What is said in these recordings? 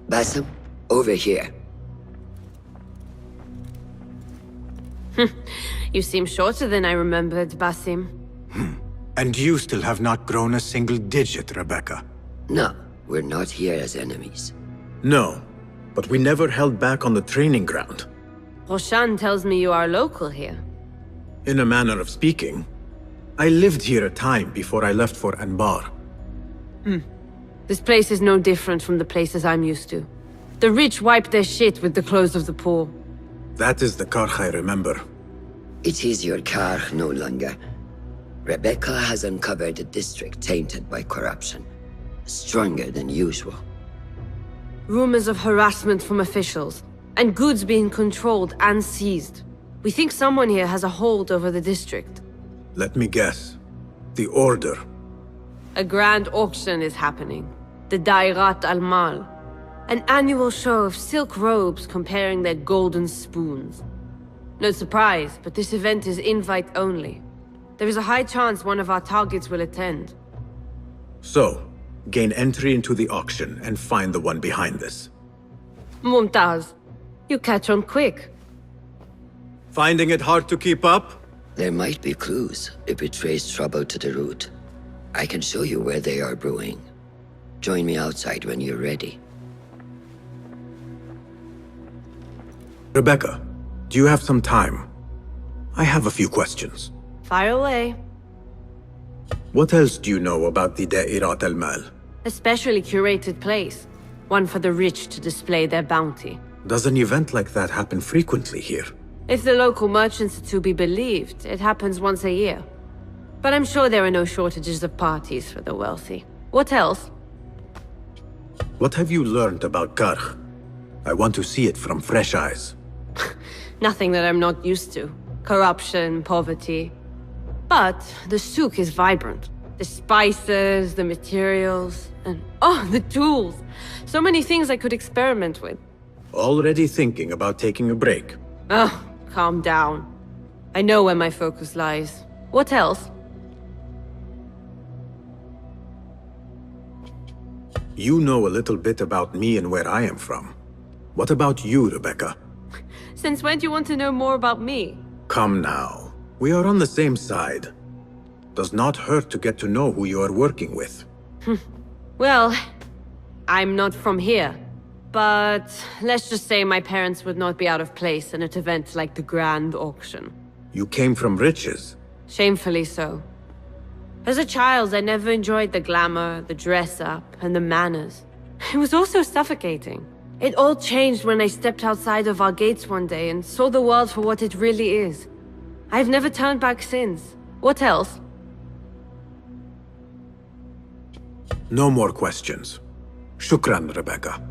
Basim, over here. You seem shorter than I remembered, Basim. And you still have not grown a single digit, Rebecca. No, we're not here as enemies. No, but we never held back on the training ground. Roshan tells me you are local here. In a manner of speaking, I lived here a time before I left for Anbar. This place is no different from the places I'm used to. The rich wipe their shit with the clothes of the poor. That is the Karkh I remember. It is your Karkh no longer. Rebecca has uncovered a district tainted by corruption. Stronger than usual. Rumors of harassment from officials, and goods being controlled and seized. We think someone here has a hold over the district. Let me guess. The Order. A grand auction is happening. The Dairat al-Mal. An annual show of silk robes comparing their golden spoons. No surprise, but this event is invite only. There is a high chance one of our targets will attend. So, gain entry into the auction and find the one behind this. Mumtaz, you catch on quick. Finding it hard to keep up? There might be clues if we trace trouble to the root. I can show you where they are brewing. Join me outside when you're ready. Rebecca, do you have some time? I have a few questions. Fire away. What else do you know about the Da'irat al-Mal? A specially curated place. One for the rich to display their bounty. Does an event like that happen frequently here? If the local merchants are to be believed, it happens once a year. But I'm sure there are no shortages of parties for the wealthy. What else? What have you learned about Karkh? I want to see it from fresh eyes. Nothing that I'm not used to. Corruption, poverty. But the souk is vibrant. The spices, the materials, and oh, the tools. So many things I could experiment with. Already thinking about taking a break. Oh, calm down. I know where my focus lies. What else? You know a little bit about me and where I am from. What about you, Rebecca? Since when do you want to know more about me? Come now. We are on the same side. Does not hurt to get to know who you are working with. Well, I'm not from here. But let's just say my parents would not be out of place in an event like the Grand Auction. You came from riches. Shamefully so. As a child, I never enjoyed the glamour, the dress-up, and the manners. It was also suffocating. It all changed when I stepped outside of our gates one day and saw the world for what it really is. I've never turned back since. What else? No more questions. Shukran, Rebecca.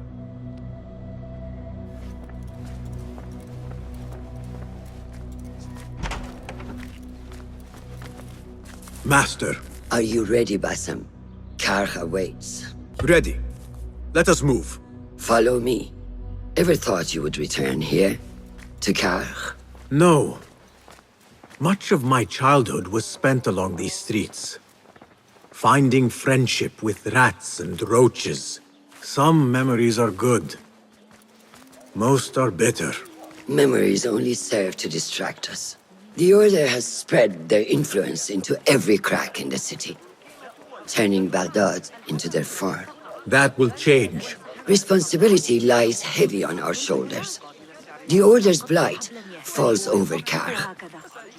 Master. Are you ready, Basim? Karkh awaits. Ready. Let us move. Follow me. Ever thought you would return here? To Karkh? No. Much of my childhood was spent along these streets. Finding friendship with rats and roaches. Some memories are good. Most are bitter. Memories only serve to distract us. The Order has spread their influence into every crack in the city, turning Baghdad into their farm. That will change. Responsibility lies heavy on our shoulders. The Order's blight falls over Karkh,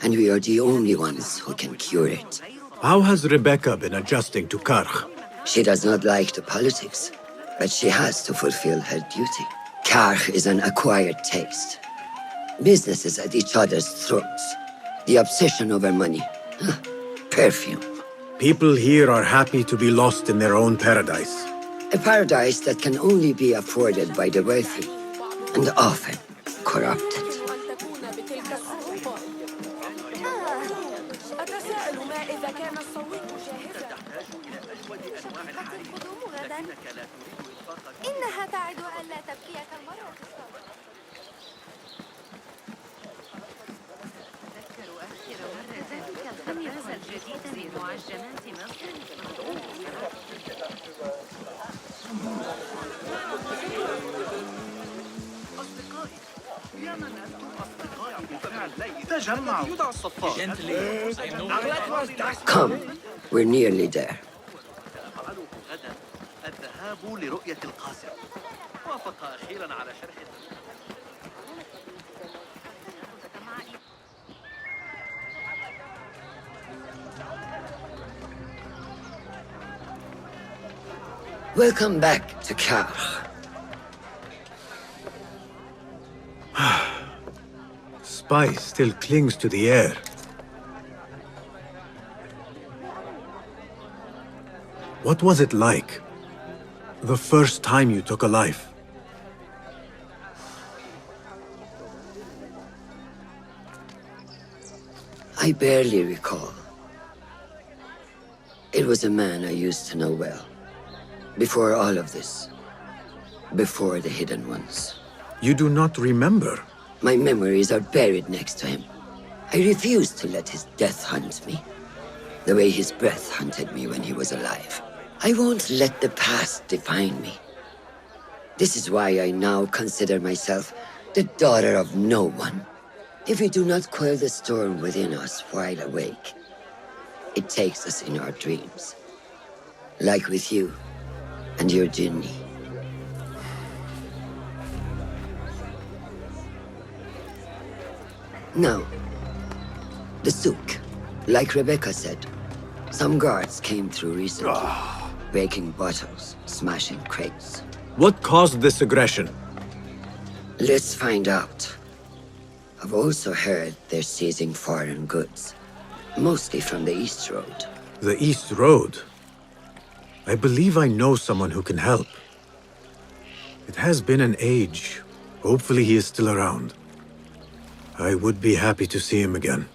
and we are the only ones who can cure it. How has Rebecca been adjusting to Karkh? She does not like the politics, but she has to fulfill her duty. Karkh is an acquired taste. Businesses at each other's throats. The obsession over money. Perfume. People here are happy to be lost in their own paradise. A paradise that can only be afforded by the wealthy, and often corrupted. إنها تعد ألا تبكيك المرأة. تذكر آخر مرة ذلك الخباز الجديد بمعجنات مصر. Come, we're nearly there. الذهاب لرؤية القاصر. وافق أخيرا على شرح. Welcome back to Kar. Spice still clings to the air. What was it like? The first time you took a life? I barely recall. It was a man I used to know well. Before all of this. Before the Hidden Ones. You do not remember? My memories are buried next to him. I refuse to let his death hunt me. The way his breath hunted me when he was alive. I won't let the past define me. This is why I now consider myself the daughter of no one. If we do not quell the storm within us while awake, it takes us in our dreams. Like with you and your Jinni. Now, the souk. Like Rebecca said, some guards came through recently, breaking bottles, smashing crates. What caused this aggression? Let's find out. I've also heard they're seizing foreign goods, mostly from the East Road. The East Road? I believe I know someone who can help. It has been an age. Hopefully he is still around. I would be happy to see him again.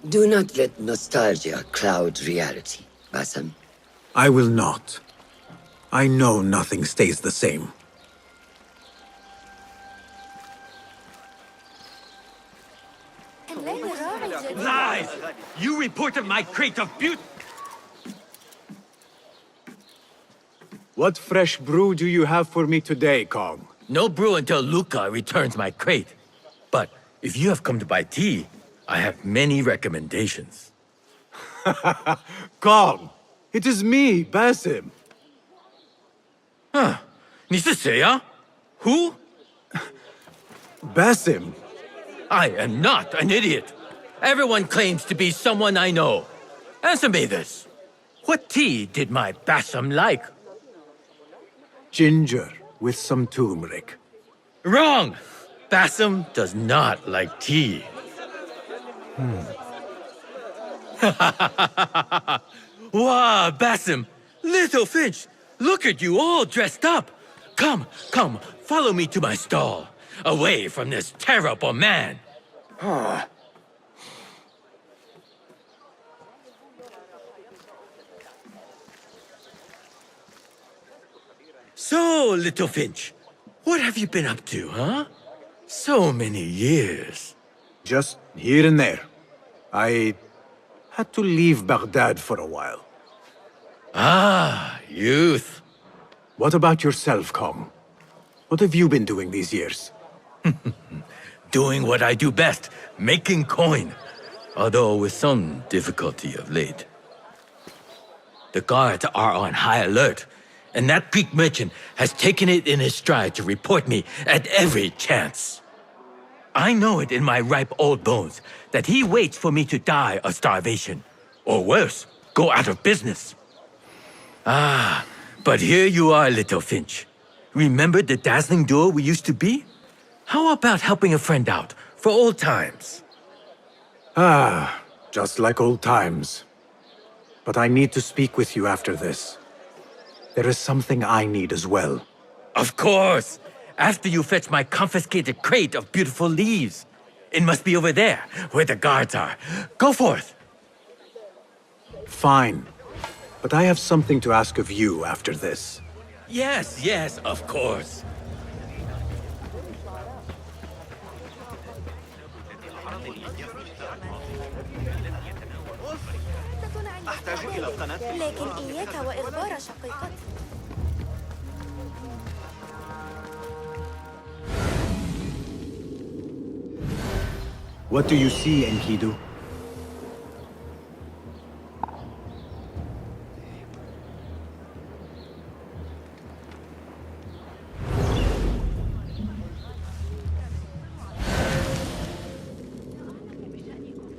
Do not let nostalgia cloud reality, Basim. I will not. I know nothing stays the same. Lies! You reported my crate of beauty. What fresh brew do you have for me today, Kong? No brew until Luca returns my crate. But if you have come to buy tea, I have many recommendations. Kong! It is me, Basim. Huh? 你是谁啊? Who? Basim? I am not an idiot. Everyone claims to be someone I know. Answer me this. What tea did my Basim like? Ginger with some turmeric. Wrong! Basim does not like tea. Wow, Basim! Little Finch! Look at you all dressed up! Come, come, follow me to my stall. Away from this terrible man. So, Little Finch, what have you been up to, huh? So many years. Just here and there. I had to leave Baghdad for a while. Ah, youth. What about yourself, Kong? What have you been doing these years? Doing what I do best, making coin. Although with some difficulty of late. The guards are on high alert, and that Greek merchant has taken it in his stride to report me at every chance. I know it in my ripe old bones that he waits for me to die of starvation, or worse, go out of business. Ah, but here you are, Little Finch. Remember the dazzling duo we used to be? How about helping a friend out, for old times? Ah, just like old times. But I need to speak with you after this. There is something I need as well. Of course! After you fetch my confiscated crate of beautiful leaves. It must be over there, where the guards are. Go forth! Fine. But I have something to ask of you after this. Yes, yes, of course. أحتاج إلى القناة. لكن إياك وإخبار شقيقتي. What do you see, Enkidu?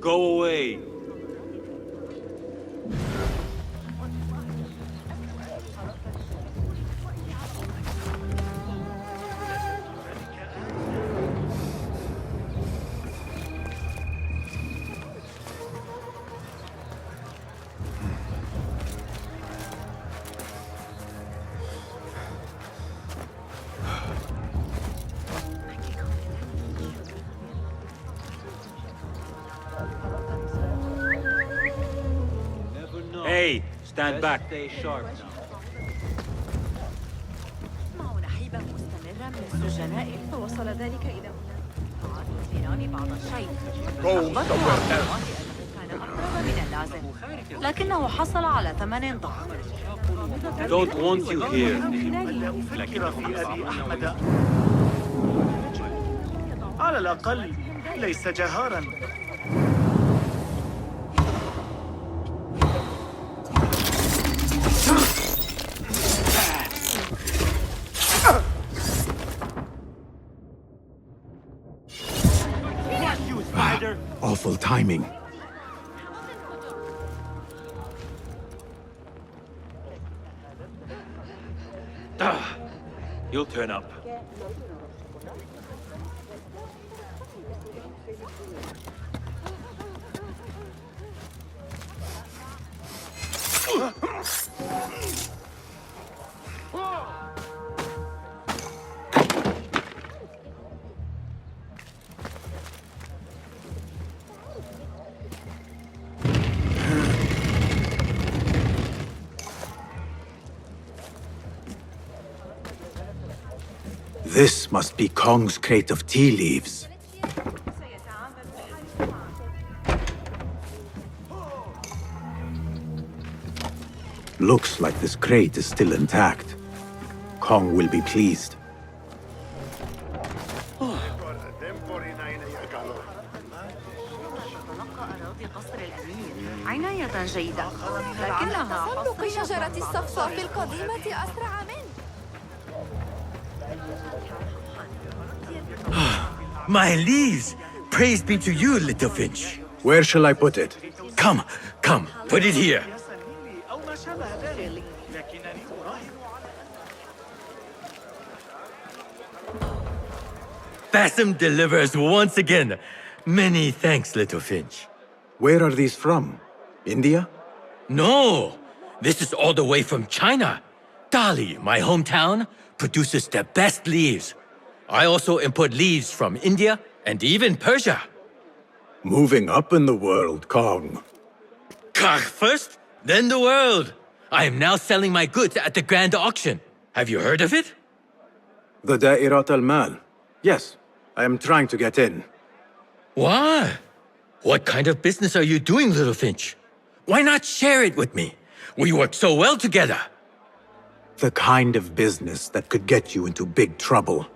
Go away. Hey, stand back. Stay sharp now. مع نحيبا مستمرا من السجناء فوصل ذلك إلى هنا. الإيراني بعض الشيء. أخبرنا أنه كان أقرب من اللازم، لكنه حصل على ثمن ضخم. Don't want you here. أفكر في أبي أحمد على الأقل ليس جهارا. Awful timing. You'll turn up. This must be Kong's crate of tea leaves. Looks like this crate is still intact. Kong will be pleased. عناية جيدة، لكنها تسلق شجرة الصفصاف القديمة أسرع منه. My leaves! Praise be to you, little Finch. Where shall I put it? Come, come, put it here. أو ما شابه ذلك، لكنني أراهن. Basim delivers once again. Many thanks, little Finch. Where are these from? India? No, this is all the way from China. Dali, my hometown, produces the best leaves. I also import leaves from India and even Persia. Moving up in the world, Kong. Kah first, then the world. I am now selling my goods at the grand auction. Have you heard of it? The Da'irat al-Mal. Yes, I am trying to get in. Why? What kind of business are you doing, little Finch? Why not share it with me? We work so well together. The kind of business that could get you into big trouble.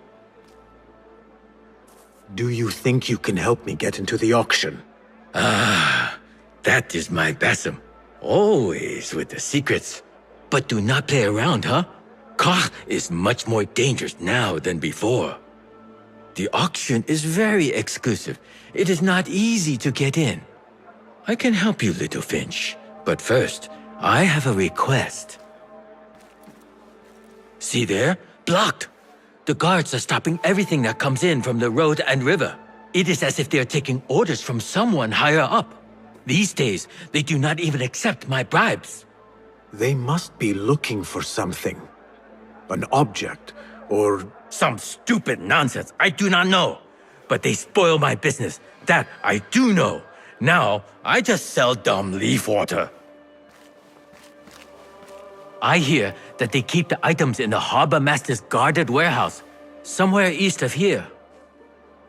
Do you think you can help me get into the auction? Ah, that is my Basim. Always with the secrets. But do not play around, huh? Kah is much more dangerous now than before. The auction is very exclusive. It is not easy to get in. I can help you, little Finch. But first, I have a request. See there? Blocked. The guards are stopping everything that comes in from the road and river. It is as if they are taking orders from someone higher up. These days, they do not even accept my bribes. They must be looking for something. An object, or... Some stupid nonsense, I do not know. But they spoil my business, that I do know. Now, I just sell dumb leaf water. I hear that they keep the items in the harbor master's guarded warehouse, somewhere east of here.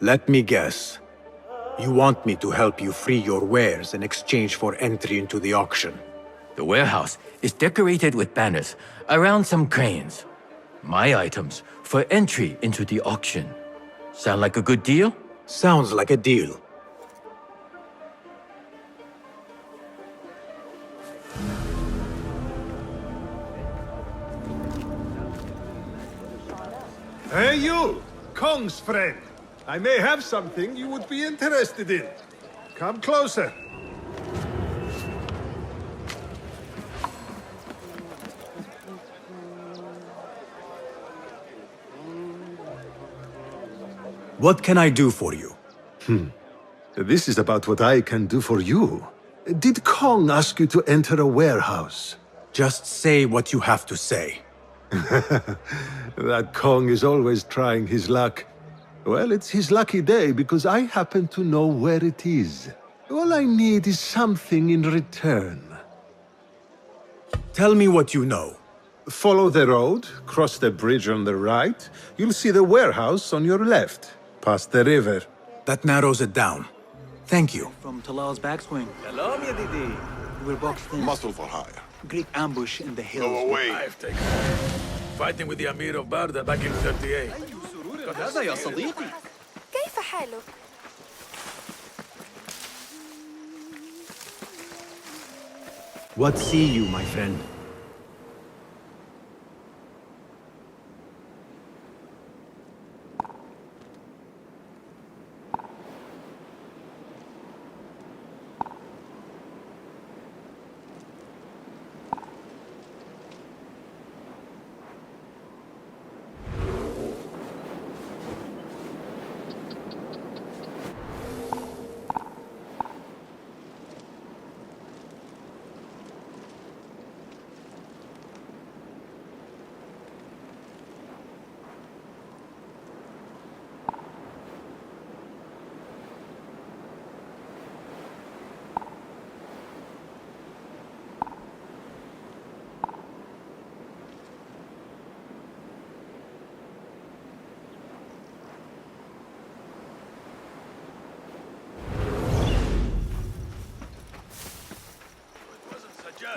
Let me guess. You want me to help you free your wares in exchange for entry into the auction. The warehouse is decorated with banners around some cranes. My items for entry into the auction. Sound like a good deal? Sounds like a deal. Hey you! Kong's friend! I may have something you would be interested in. Come closer. What can I do for you? This is about what I can do for you. Did Kong ask you to enter a warehouse? Just say what you have to say. That Kong is always trying his luck. Well, it's his lucky day because I happen to know where it is. All I need is something in return. Tell me what you know. Follow the road, cross the bridge on the right. You'll see the warehouse on your left, past the river. That narrows it down. Thank you. From Talal's backswing. Salam ya Didi. We're boxed in. Muscle for hire. Great ambush in the hills. Go away. I've taken fighting with the Amir of Baghdad back in 38. هذا يا صديقي. كيف حالك؟ What see you, my friend?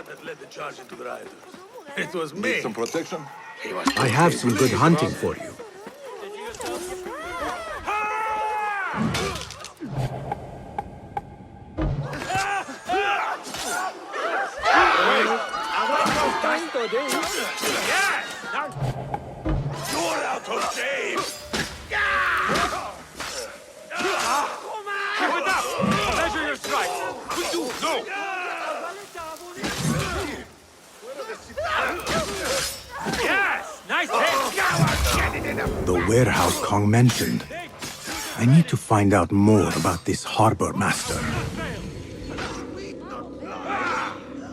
That led the charge into the rioters. It was me. Need some protection? I have some good hunting for you. You're out of shape! Wait up! Measure your strike! No! Yes! Nice hit! The warehouse Kong mentioned. I need to find out more about this harbor master.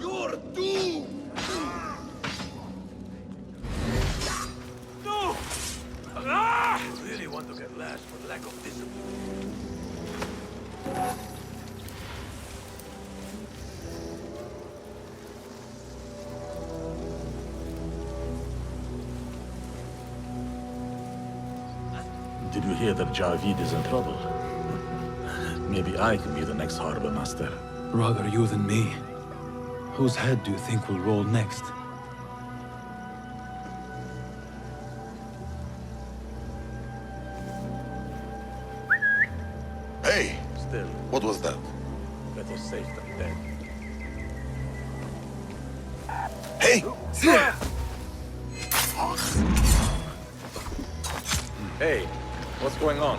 You're doomed! No! You really want to get lashed for lack of discipline. Did you hear that Javid is in trouble? Maybe I can be the next harbor master. Rather you than me. Whose head do you think will roll next? Hey, Still, what was that? better safe than dead. Hey! Hey, what's going on?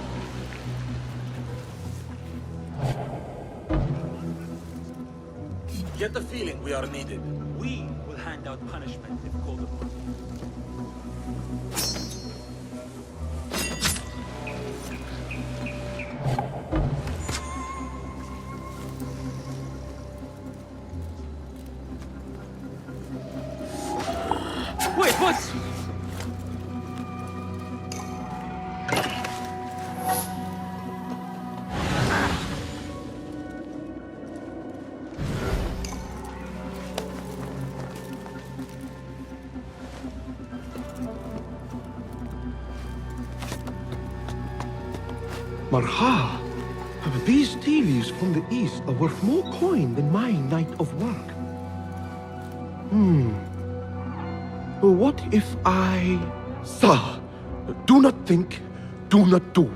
Get the feeling we are needed. We will hand out punishment if called upon. Wait, what? Marha! These tea leaves from the east are worth more coin than my night of work. What if I... Sir, do not think, do not do.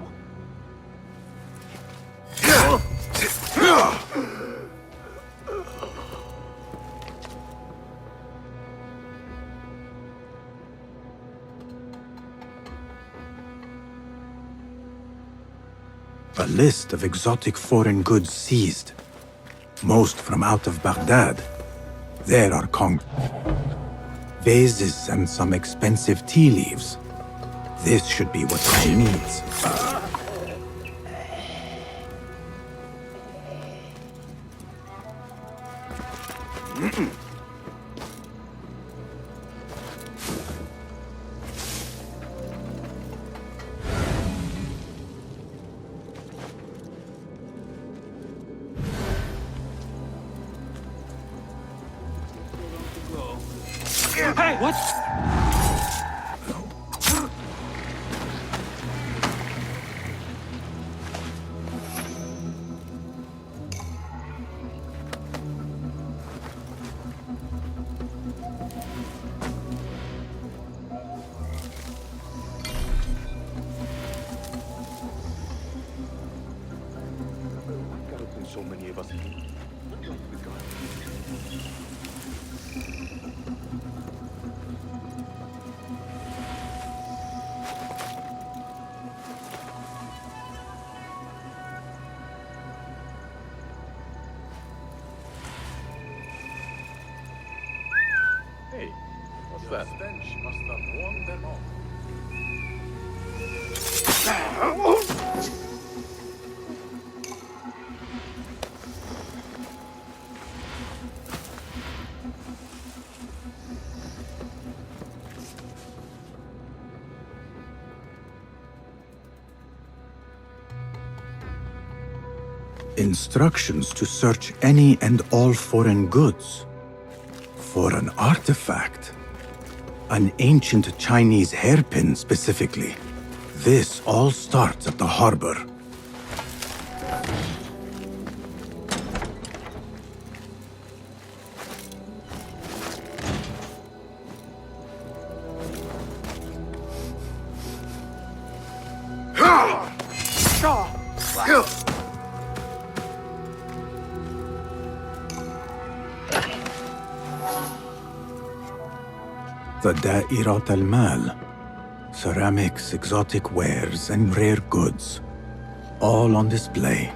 A list of exotic foreign goods seized. Most from out of Baghdad. There are vases and some expensive tea leaves. This should be what Kong needs. Hey, what? So many of us here. Look like we got Hey, what's that? The stench must have warned them off. Instructions to search any and all foreign goods. For an artifact. An ancient Chinese hairpin specifically. This all starts at the harbor. The Da'irat al-Mal. Ceramics, exotic wares, and rare goods. All on display.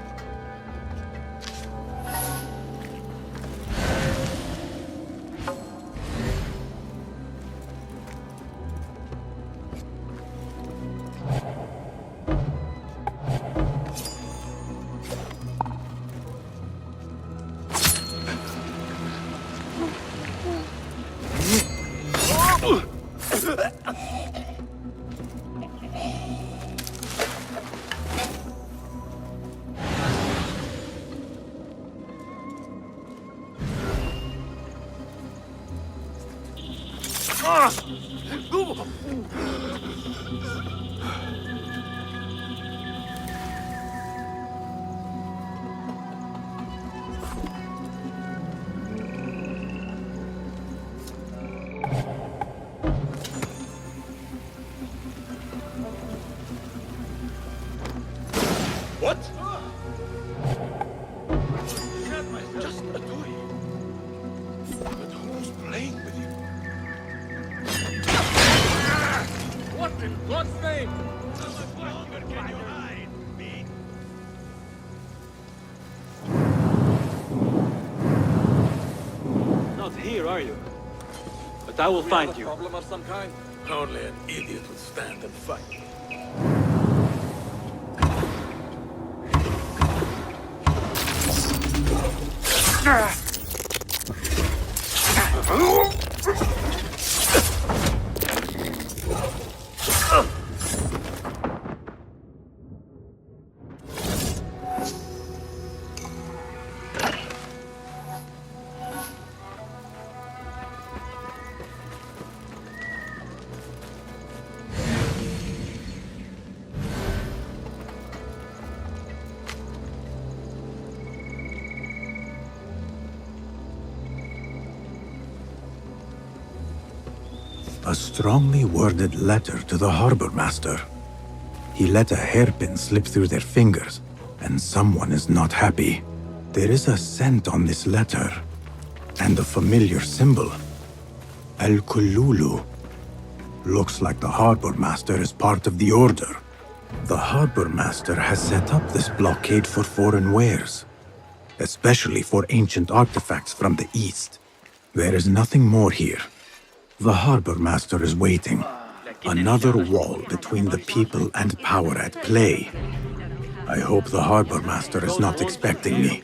What? Just a toy. But who's playing with you? What in God's name? Not here, are you? But I will find you. Problem of some kind? Only an idiot would stand and fight. A strongly worded letter to the harbor master. He let a hairpin slip through their fingers, and someone is not happy. There is a scent on this letter, and a familiar symbol. Al-Kululu. Looks like the harbor master is part of the order. The harbor master has set up this blockade for foreign wares, especially for ancient artifacts from the east. There is nothing more here. The harbor master is waiting. Another wall between the people and power at play. I hope the harbor master is not expecting me.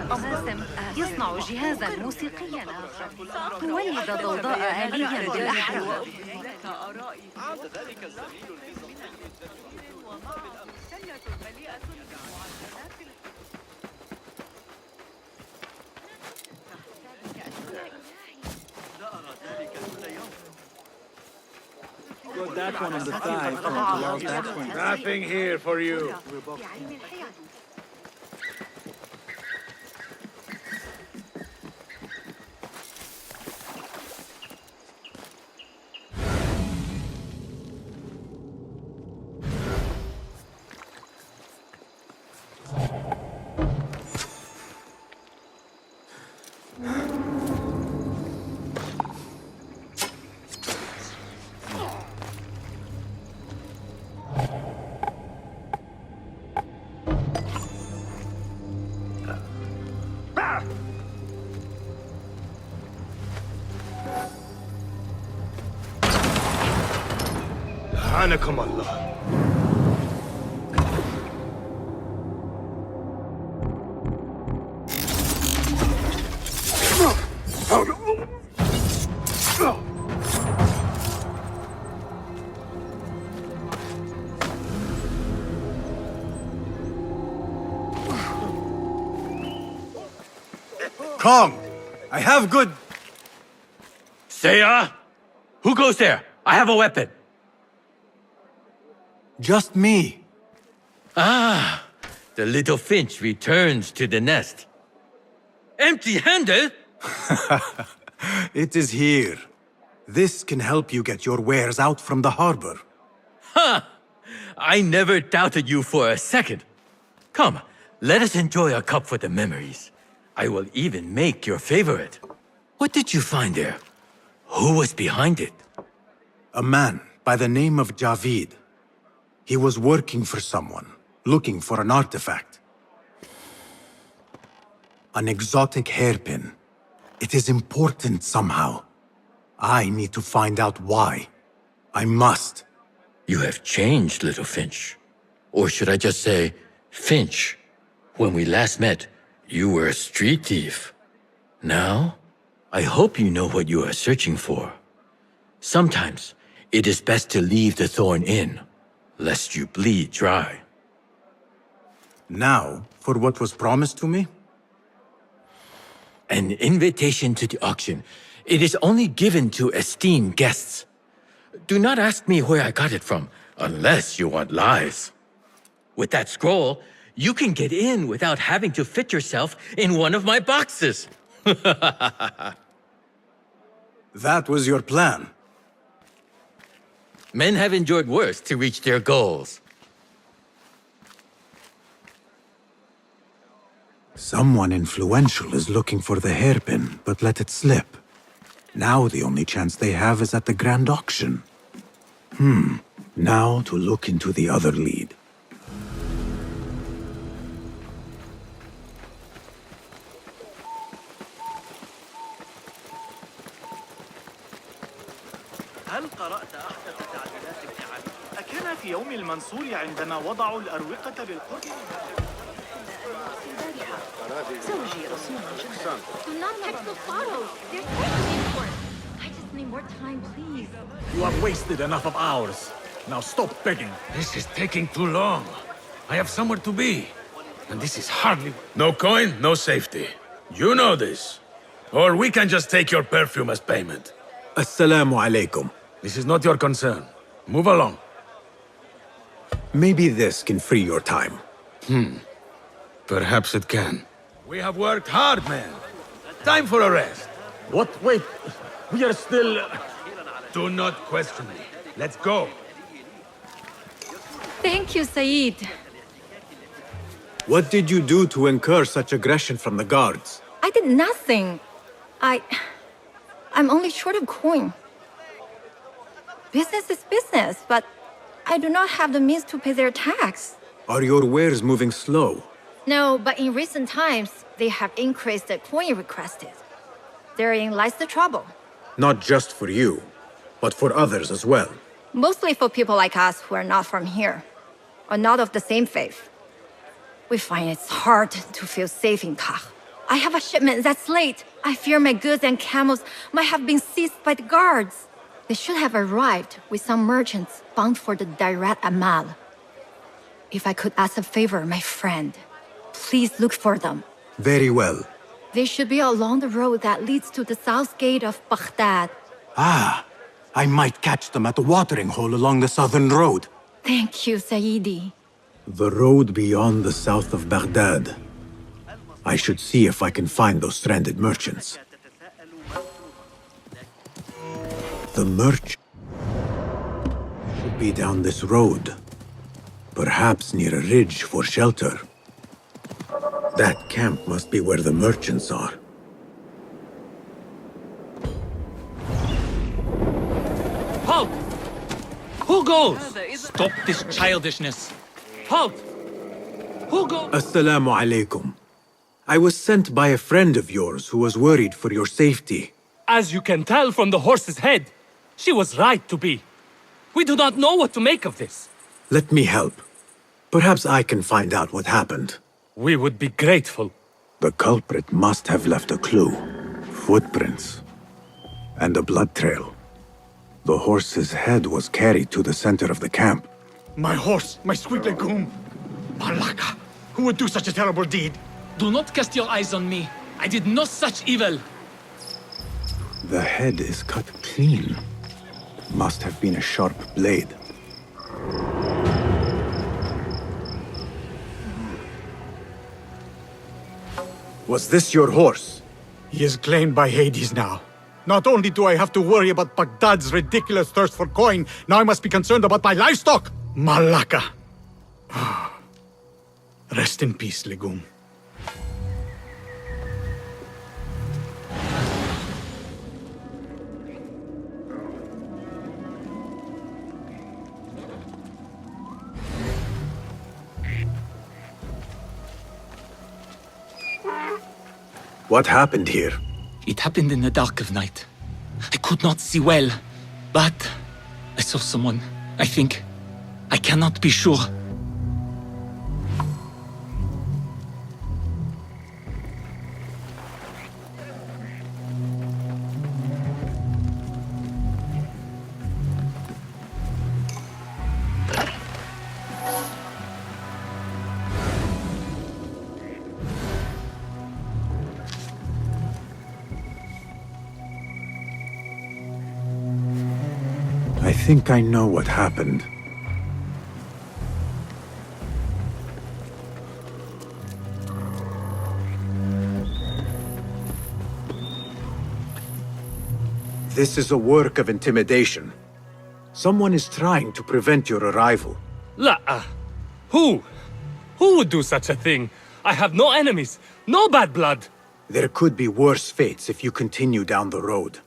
باسم يصنع جهازا موسيقيا آخر تولد ضوضاء آليا بالأحرى. Got that one on the thigh. Nothing here for you. لعنكم الله. Kong! I have good... Seiya? Who goes there? I have a weapon. Just me. Ah, the little finch returns to the nest. Empty-handed? It is here. This can help you get your wares out from the harbor. Ha! I never doubted you for a second. Come, let us enjoy a cup for the memories. I will even make your favorite. What did you find there? Who was behind it? A man by the name of Javid. He was working for someone, looking for an artifact. An exotic hairpin. It is important somehow. I need to find out why. I must. You have changed, little Finch. Or should I just say, Finch. When we last met, you were a street thief. Now, I hope you know what you are searching for. Sometimes, it is best to leave the thorn in, lest you bleed dry. Now, for what was promised to me? An invitation to the auction. It is only given to esteemed guests. Do not ask me where I got it from, unless you want lies. With that scroll, you can get in without having to fit yourself in one of my boxes. That was your plan. Men have endured worse to reach their goals. Someone influential is looking for the hairpin, but let it slip. Now the only chance they have is at the grand auction. Now to look into the other lead. هل قرأت أحدث تعديلات ابن علي؟ أكان في يوم المنصور عندما وضعوا الأروقة بالقرب؟ زوجي رسول جدا. Do not text the photos. They're totally important. I just need more time, please. You have wasted enough of ours. Now stop begging. This is taking too long. I have somewhere to be. And this is hardly... No coin, no safety. You know this. Or we can just take your perfume as payment. Assalamu alaikum. This is not your concern. Move along. Maybe this can free your time. Perhaps it can. We have worked hard, man. Time for a rest. What? Wait. We are still... Do not question me. Let's go. Thank you, Saeed. What did you do to incur such aggression from the guards? I did nothing. I'm only short of coin. Business is business, but I do not have the means to pay their tax. Are your wares moving slow? No, but in recent times, they have increased the coin requested. Therein lies the trouble. Not just for you, but for others as well. Mostly for people like us who are not from here, or not of the same faith. We find it's hard to feel safe in Kach. I have a shipment that's late. I fear my goods and camels might have been seized by the guards. They should have arrived with some merchants bound for the Dairat Amal. If I could ask a favor, my friend, please look for them. Very well. They should be along the road that leads to the south gate of Baghdad. Ah, I might catch them at the watering hole along the southern road. Thank you, Sayyidi. The road beyond the south of Baghdad. I should see if I can find those stranded merchants. The merchant should be down this road. Perhaps near a ridge for shelter. That camp must be where the merchants are. Halt! Who goes? Stop this childishness. Halt! Who goes? Assalamu alaikum. I was sent by a friend of yours who was worried for your safety. As you can tell from the horse's head, she was right to be. We do not know what to make of this. Let me help. Perhaps I can find out what happened. We would be grateful. The culprit must have left a clue. Footprints. And a blood trail. The horse's head was carried to the center of the camp. My horse, my sweet legume. Malaka, who would do such a terrible deed? Do not cast your eyes on me. I did no such evil. The head is cut clean. Must have been a sharp blade. Was this your horse? He is claimed by Hades now. Not only do I have to worry about Baghdad's ridiculous thirst for coin, now I must be concerned about my livestock! Malaka! Rest in peace, legume. What happened here? It happened in the dark of night. I could not see well, but I saw someone, I think. I cannot be sure. I think I know what happened. This is a work of intimidation. Someone is trying to prevent your arrival. La! Who? Who would do such a thing? I have no enemies, no bad blood. There could be worse fates if you continue down the road.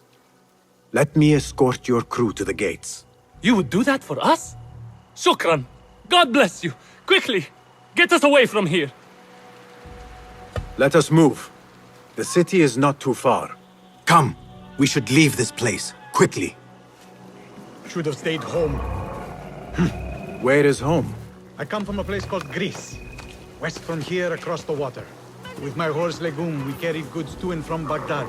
Let me escort your crew to the gates. You would do that for us? Shukran. God bless you. Quickly, get us away from here. Let us move. The city is not too far. Come, we should leave this place, quickly. Should have stayed home. Where is home? I come from a place called Greece. West from here, across the water. With my horse Legume, we carried goods to and from Baghdad.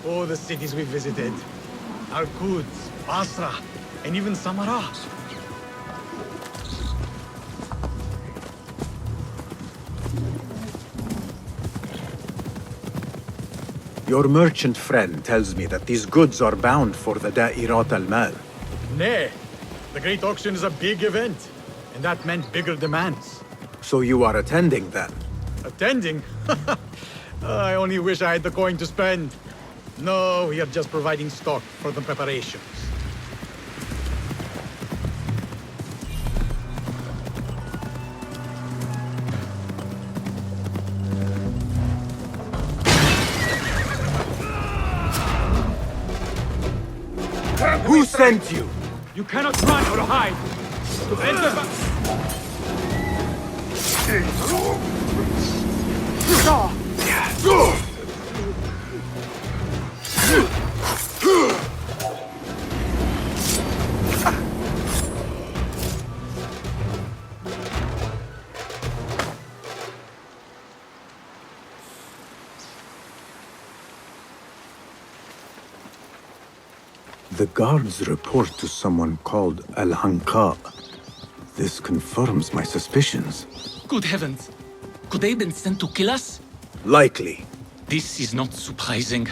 Oh, the cities we visited. Al-Quds, Basra, and even Samarra. Your merchant friend tells me that these goods are bound for the Da'irat al-Mal. Nay, the Great Auction is a big event, and that meant bigger demands. So you are attending then? Attending? I only wish I had the coin to spend. No, we are just providing stock for the preparations. Who sent you? You cannot run or hide. to enter The guards report to someone called Al-Hanqa. This confirms my suspicions. Good heavens! Could they have been sent to kill us? Likely. This is not surprising.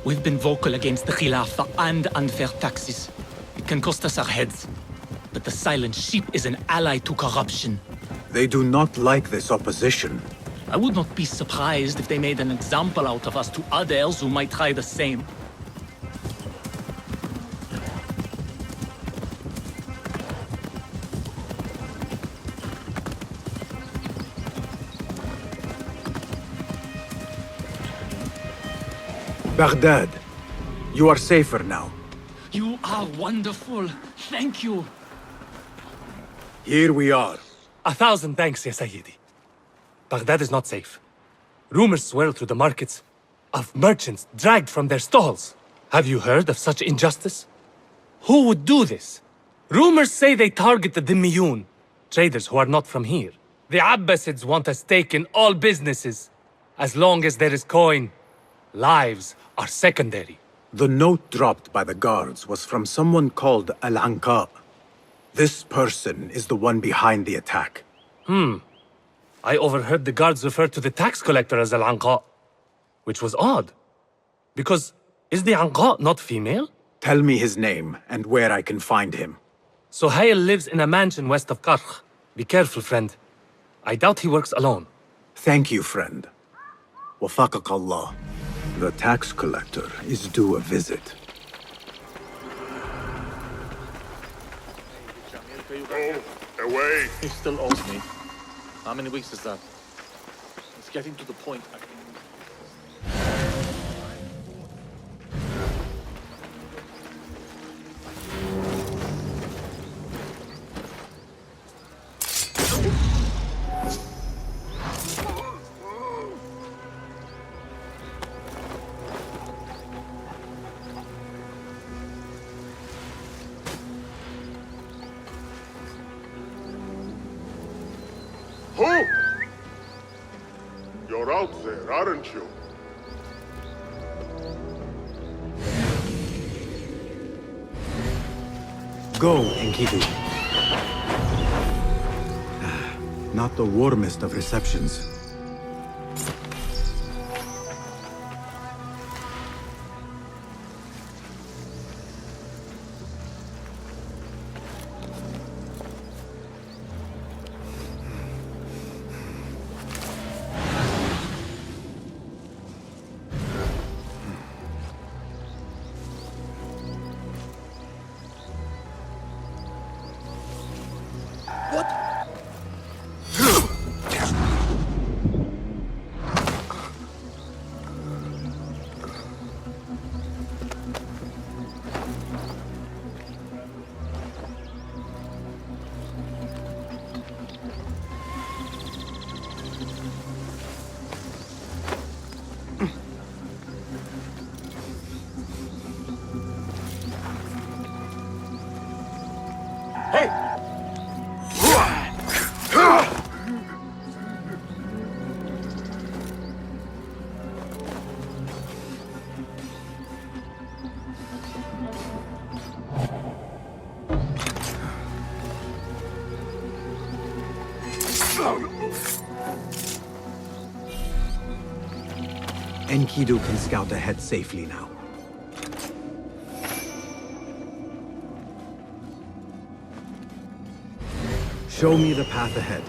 We've been vocal against the Khilafah and unfair taxes. It can cost us our heads. But the Silent Sheep is an ally to corruption. They do not like this opposition. I would not be surprised if they made an example out of us to others who might try the same. Baghdad, you are safer now. You are wonderful. Thank you. Here we are. 1,000 thanks, Ya Sayyidi. Baghdad is not safe. Rumors swirl through the markets of merchants dragged from their stalls. Have you heard of such injustice? Who would do this? Rumors say they target the Dhimmiyun, traders who are not from here. The Abbasids want a stake in all businesses. As long as there is coin, lives are secondary. The note dropped by the guards was from someone called Al-Hanqa. This person is the one behind the attack. I overheard the guards refer to the tax collector as Al-Anqa, which was odd. Because, is the Anqa not female? Tell me his name and where I can find him. Suhail lives in a mansion west of Karkh. Be careful, friend. I doubt he works alone. Thank you, friend. Wafaqak Allah. The tax collector is due a visit. Go away! He still owes me. How many weeks is that? It's getting to the point. Who? You're out there, aren't you? Go, Enkidu. Not the warmest of receptions. Enkidu can scout ahead safely now. Show me the path ahead.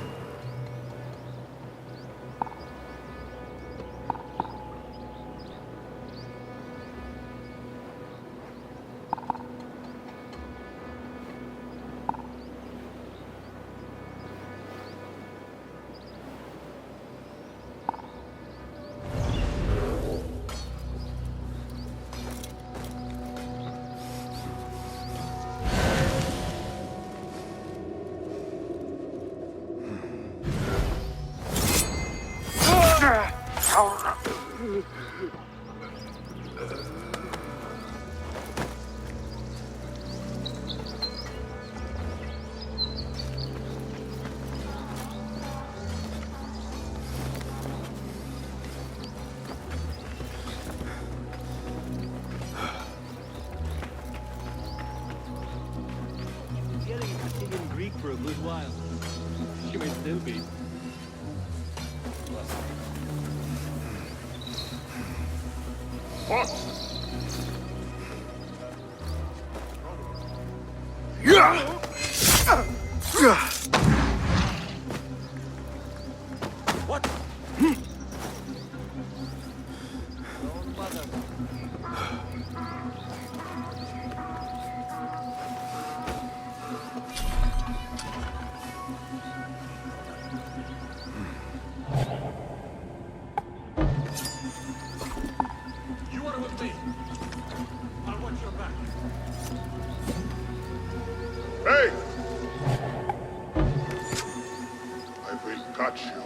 getting speaking Greek for a good while. She may still be. What? Yeah! What? You are with me. I'll watch your back. Hey! I will catch you.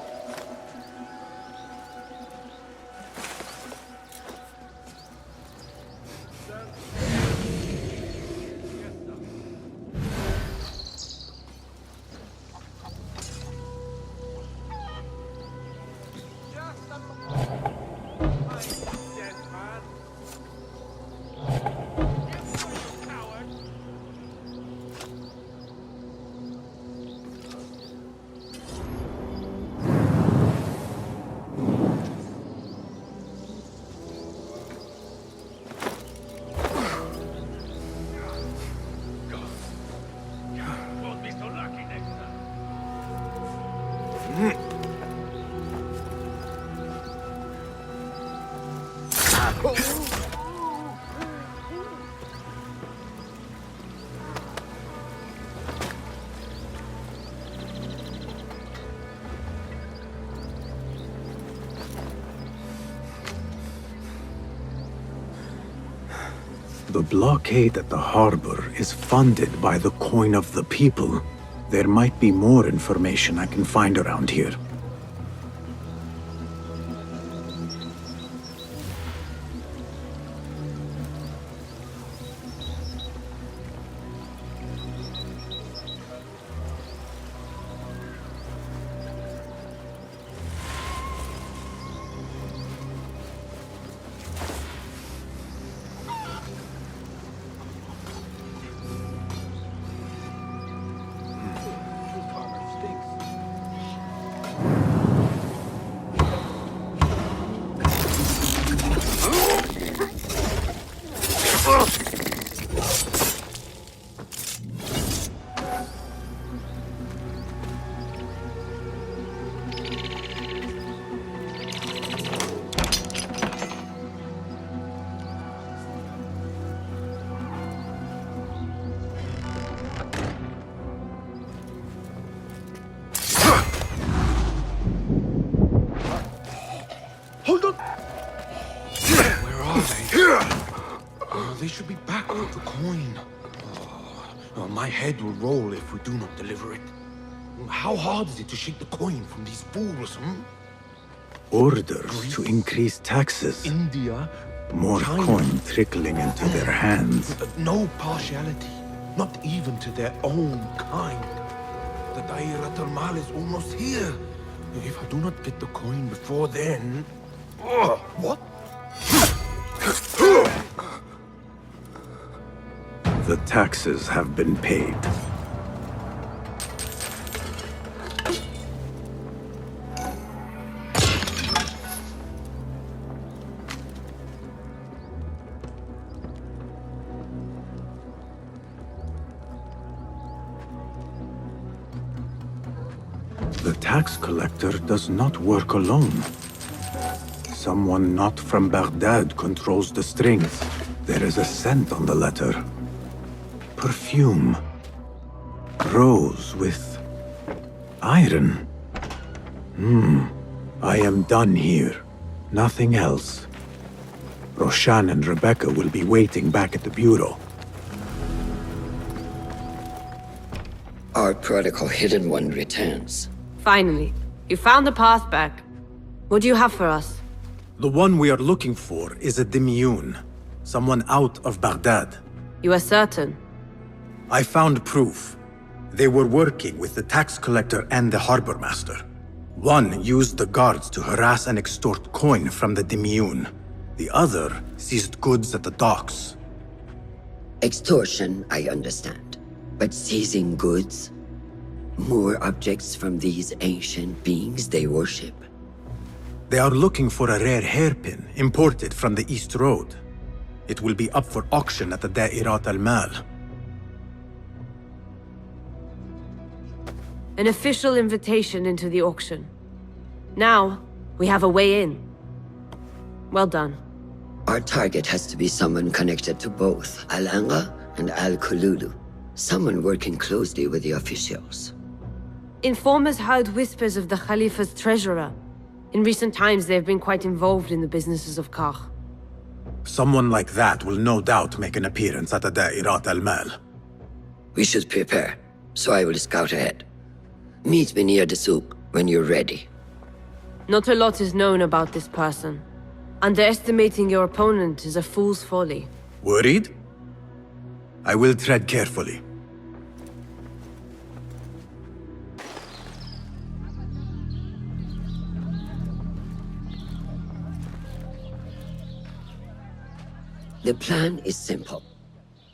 The blockade at the harbor is funded by the coin of the people. There might be more information I can find around here. Hold on! Where are they? Oh, they should be back with the coin. Oh, my head will roll if we do not deliver it. How hard is it to shake the coin from these fools, Orders to increase taxes. India, More China. coin trickling into their hands. No partiality, not even to their own kind. The Dairat al-Mal is almost here. If I do not get the coin before then... What? The taxes have been paid. The tax collector does not work alone. Someone not from Baghdad controls the strings. There is a scent on the letter. Perfume. Rose with iron. I am done here. Nothing else. Roshan and Rebecca will be waiting back at the bureau. Our prodigal hidden one returns. Finally, you found the path back. What do you have for us? The one we are looking for is a Dimyun. Someone out of Baghdad. You are certain? I found proof. They were working with the tax collector and the harbor master. One used the guards to harass and extort coin from the Dimyun. The other seized goods at the docks. Extortion, I understand. But seizing goods? More objects from these ancient beings they worship? They are looking for a rare hairpin imported from the East Road. It will be up for auction at the Da'irat al-Mal. An official invitation into the auction. Now, we have a way in. Well done. Our target has to be someone connected to both Al-Anga and Al-Kululu. Someone working closely with the officials. Informers heard whispers of the Khalifa's treasurer. In recent times, they have been quite involved in the businesses of Kar. Someone like that will no doubt make an appearance at the Da'irat al-Mal. We should prepare, so I will scout ahead. Meet me near the souk when you're ready. Not a lot is known about this person. Underestimating your opponent is a fool's folly. Worried? I will tread carefully. The plan is simple.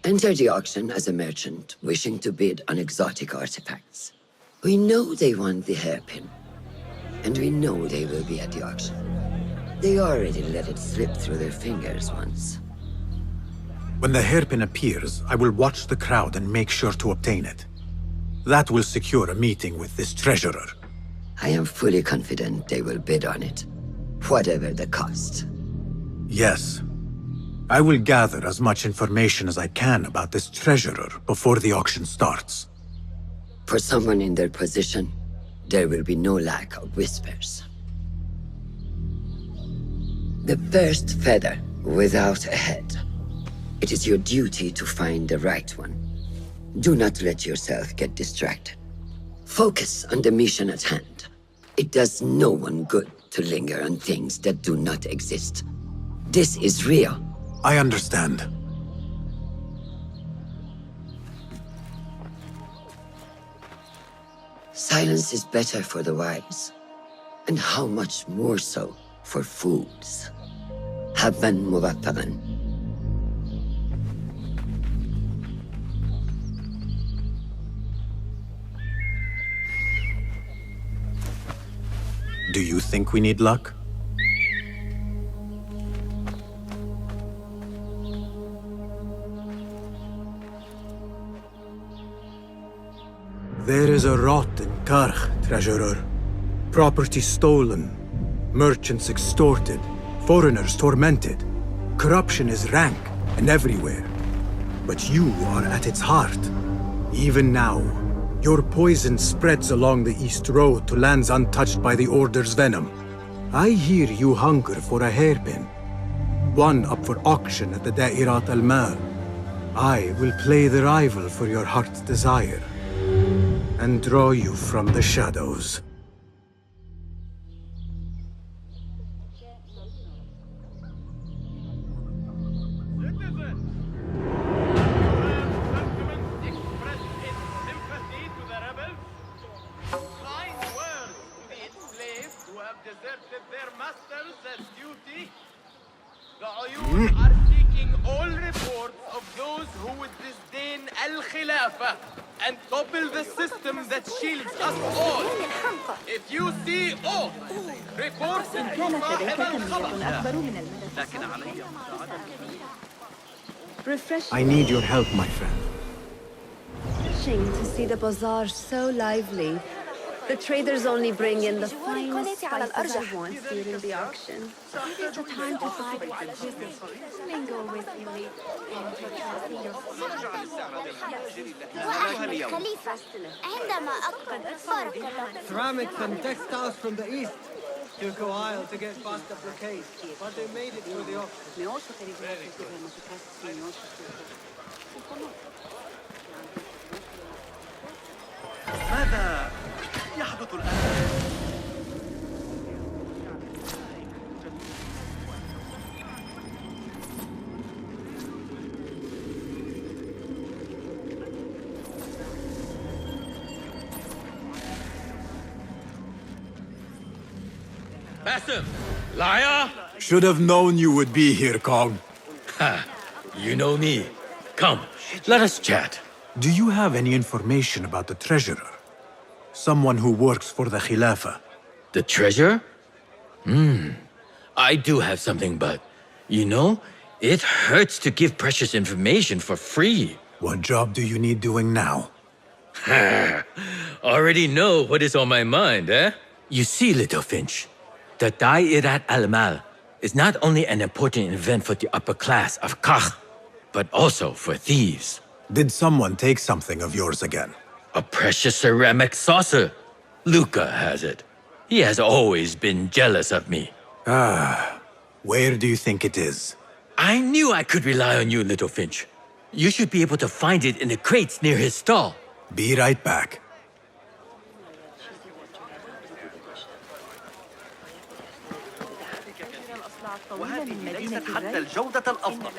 Enter the auction as a merchant wishing to bid on exotic artifacts. We know they want the hairpin, and we know they will be at the auction. They already let it slip through their fingers once. When the hairpin appears, I will watch the crowd and make sure to obtain it. That will secure a meeting with this treasurer. I am fully confident they will bid on it, whatever the cost. Yes. I will gather as much information as I can about this treasurer before the auction starts. For someone in their position, there will be no lack of whispers. The first feather without a head. It is your duty to find the right one. Do not let yourself get distracted. Focus on the mission at hand. It does no one good to linger on things that do not exist. This is real. I understand. Silence is better for the wise, and how much more so for fools. Habban muwaffaqan. Do you think we need luck? There is a rot in Karch, treasurer. Property stolen, merchants extorted, foreigners tormented. Corruption is rank and everywhere. But you are at its heart. Even now, your poison spreads along the East Road to lands untouched by the Order's venom. I hear you hunger for a hairpin. One up for auction at the Da'irat al-Mal. I will play the rival for your heart's desire and draw you from the shadows. And topple the system that shields us all. If you see all, report to صاحب الخبر. I need your help, my friend. Refreshing to see the bazaar so lively. The traders only bring in the finest spices at once during the auction. It's a time to buy mingle with elite Ceramics and textiles from the east. Took a while to get past the blockade, but they made it through the auction. ماذا يحدث الآن؟ Basim! Liar! Should have known you would be here, Kong. Ha! You know me. Come, let us chat. Do you have any information about the treasurer? Someone who works for the Khilafah. The treasure? I do have something, but... You know, it hurts to give precious information for free. What job do you need doing now? Already know what is on my mind, eh? You see, little Finch, the Da'irat al-Mal is not only an important event for the upper class of Kach, but also for thieves. Did someone take something of yours again? A precious ceramic saucer. Luca has it. He has always been jealous of me. Where do you think it is? I knew I could rely on you, little Finch. You should be able to find it in the crates near his stall. Be right back. وهذه ليست حتى الجودة الأفضل.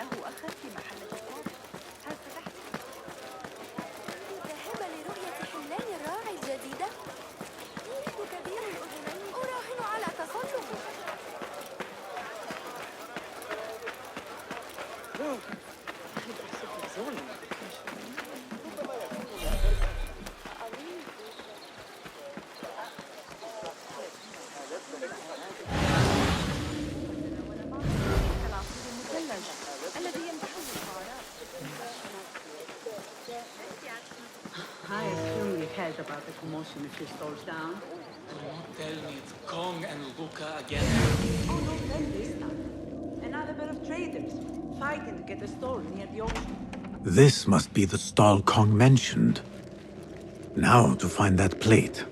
I assume you heard about the commotion a few stores down. Don't tell me it's Kong and Luca again. Oh, no, them this time. Another pair of traders, fighting to get a store near the ocean. This must be the stall Kong mentioned. Now to find that plate.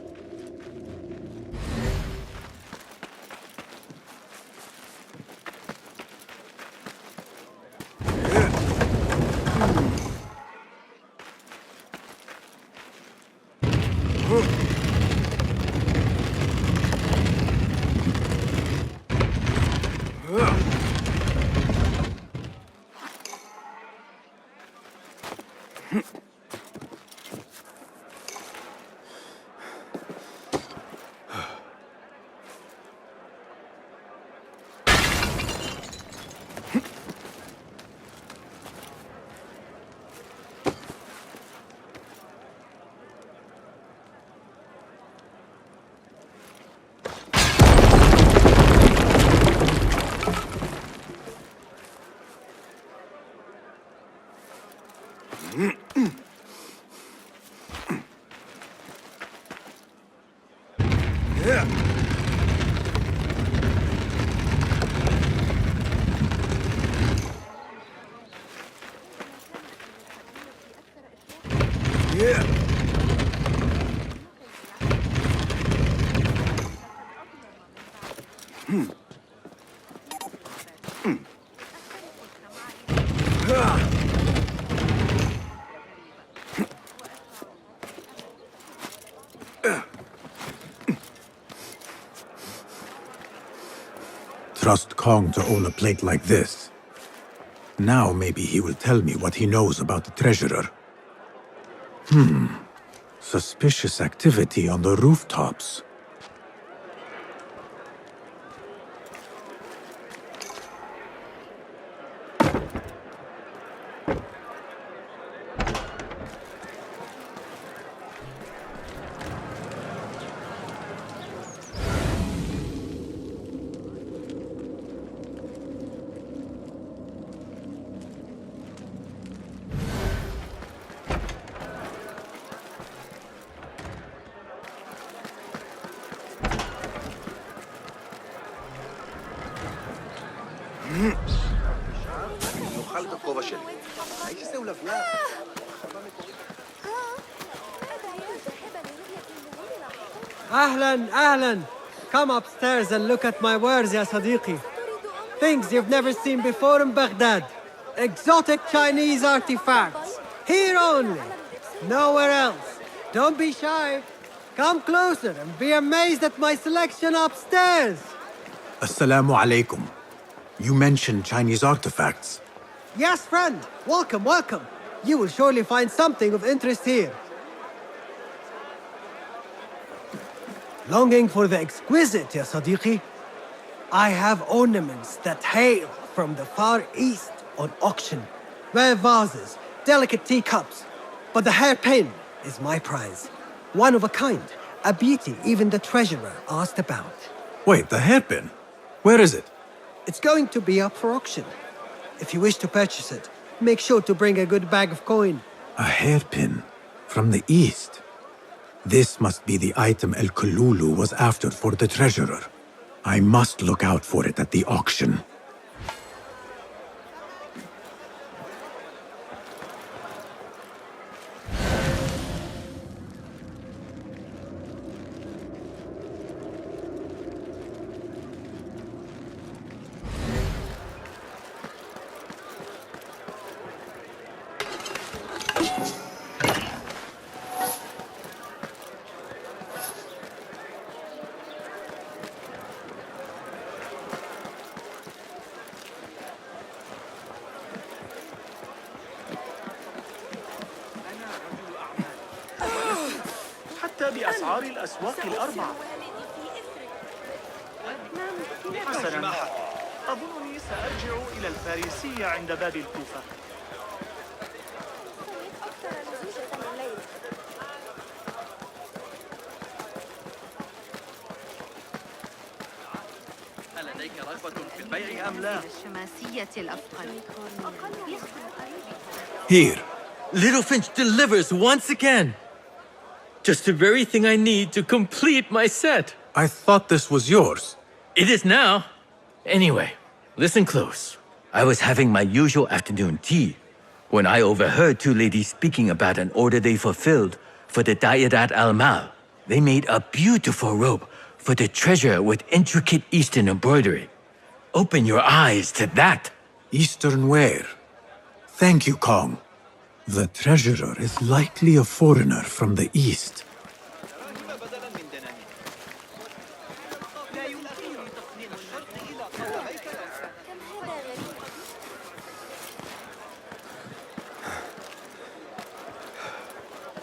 Trust Kong to own a plate like this. Now maybe he will tell me what he knows about the treasurer. Suspicious activity on the rooftops. Ahlan, ahlan. Come upstairs and look at my wares, ya Sadiqi. Things you've never seen before in Baghdad. Exotic Chinese artifacts. Here only. Nowhere else. Don't be shy. Come closer and be amazed at my selection upstairs. Assalamu alaikum. You mentioned Chinese artifacts. Yes, friend. Welcome, welcome. You will surely find something of interest here. Longing for the exquisite, ya Sadiqi? I have ornaments that hail from the Far East on auction. Rare vases, delicate teacups. But the hairpin is my prize. One of a kind. A beauty even the treasurer asked about. Wait, the hairpin? Where is it? It's going to be up for auction. If you wish to purchase it, make sure to bring a good bag of coin. A hairpin? From the east? This must be the item El Kululu was after for the treasurer. I must look out for it at the auction. بأسعار الأسواق الأربعة. حسناً، أظنني سأرجع إلى الفارسية عند باب الكوفة. هل لديك رغبة في البيع أم لا؟ الشماسية الأفقر. Here, Little Finch delivers once again. Just the very thing I need to complete my set. I thought this was yours. It is now. Anyway, listen close. I was having my usual afternoon tea when I overheard two ladies speaking about an order they fulfilled for the Dayadat al-Mal. They made a beautiful robe for the treasure with intricate Eastern embroidery. Open your eyes to that. Eastern ware. Thank you, Kong. The treasurer is likely a foreigner from the east.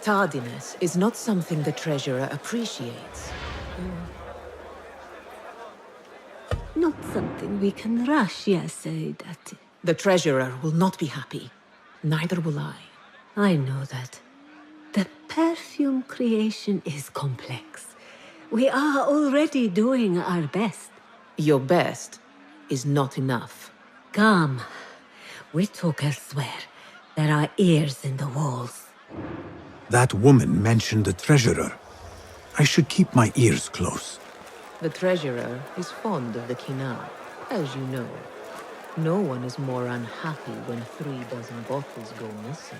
Tardiness is not something the treasurer appreciates. Not something we can rush, yes, Sayyidati. The treasurer will not be happy. Neither will I. I know that. The perfume creation is complex. We are already doing our best. Your best is not enough. Come. We talk elsewhere. There are ears in the walls. That woman mentioned the treasurer. I should keep my ears close. The treasurer is fond of the Kina, as you know. No one is more unhappy when 3 dozen bottles go missing.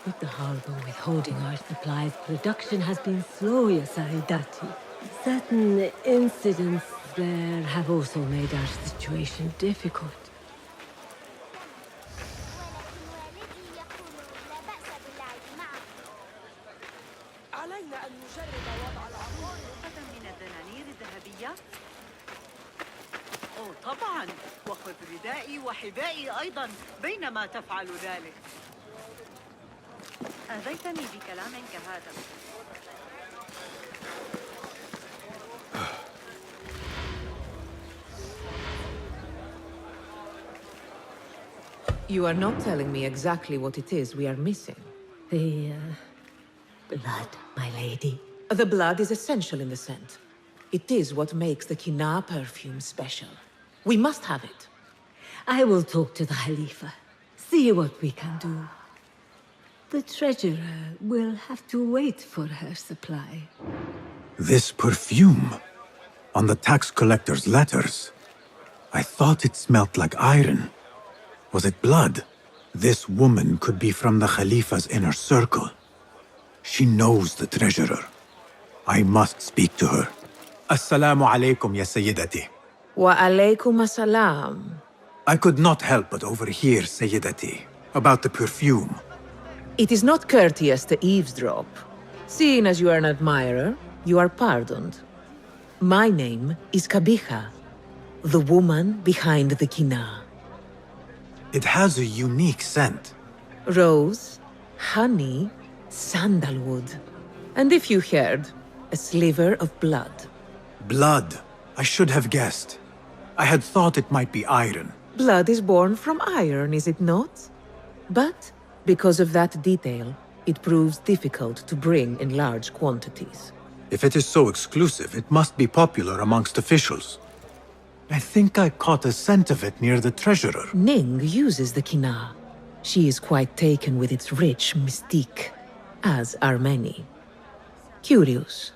With the harbor withholding our supplies, production has been slow, Ya Sayyidati. Certain incidents there have also made our situation difficult. طبعاً، وخذ ردائي وحذائي أيضاً بينما تفعل ذلك. أذيتني بكلام كهذا. You are not telling me exactly what it is we are missing. The blood, my lady. The blood is essential in the scent. It is what makes the Kina perfume special. We must have it. I will talk to the Khalifa. See what we can do. The treasurer will have to wait for her supply. This perfume? On the tax collector's letters. I thought it smelt like iron. Was it blood? This woman could be from the Khalifa's inner circle. She knows the treasurer. I must speak to her. Assalamu alaikum, ya Sayyidati. Wa alaykum assalam. I could not help but overhear, Sayyidati, about the perfume. It is not courteous to eavesdrop. Seeing as you are an admirer, you are pardoned. My name is Kabiha, the woman behind the Kina. It has a unique scent. Rose, honey, sandalwood. And if you heard, a sliver of blood. Blood. I should have guessed. I had thought it might be iron. Blood is born from iron, is it not? But, because of that detail, It proves difficult to bring in large quantities. If it is so exclusive, it must be popular amongst officials. I think I caught a scent of it near the treasurer. Ning uses the kina. She is quite taken with its rich mystique, as are many. Curious.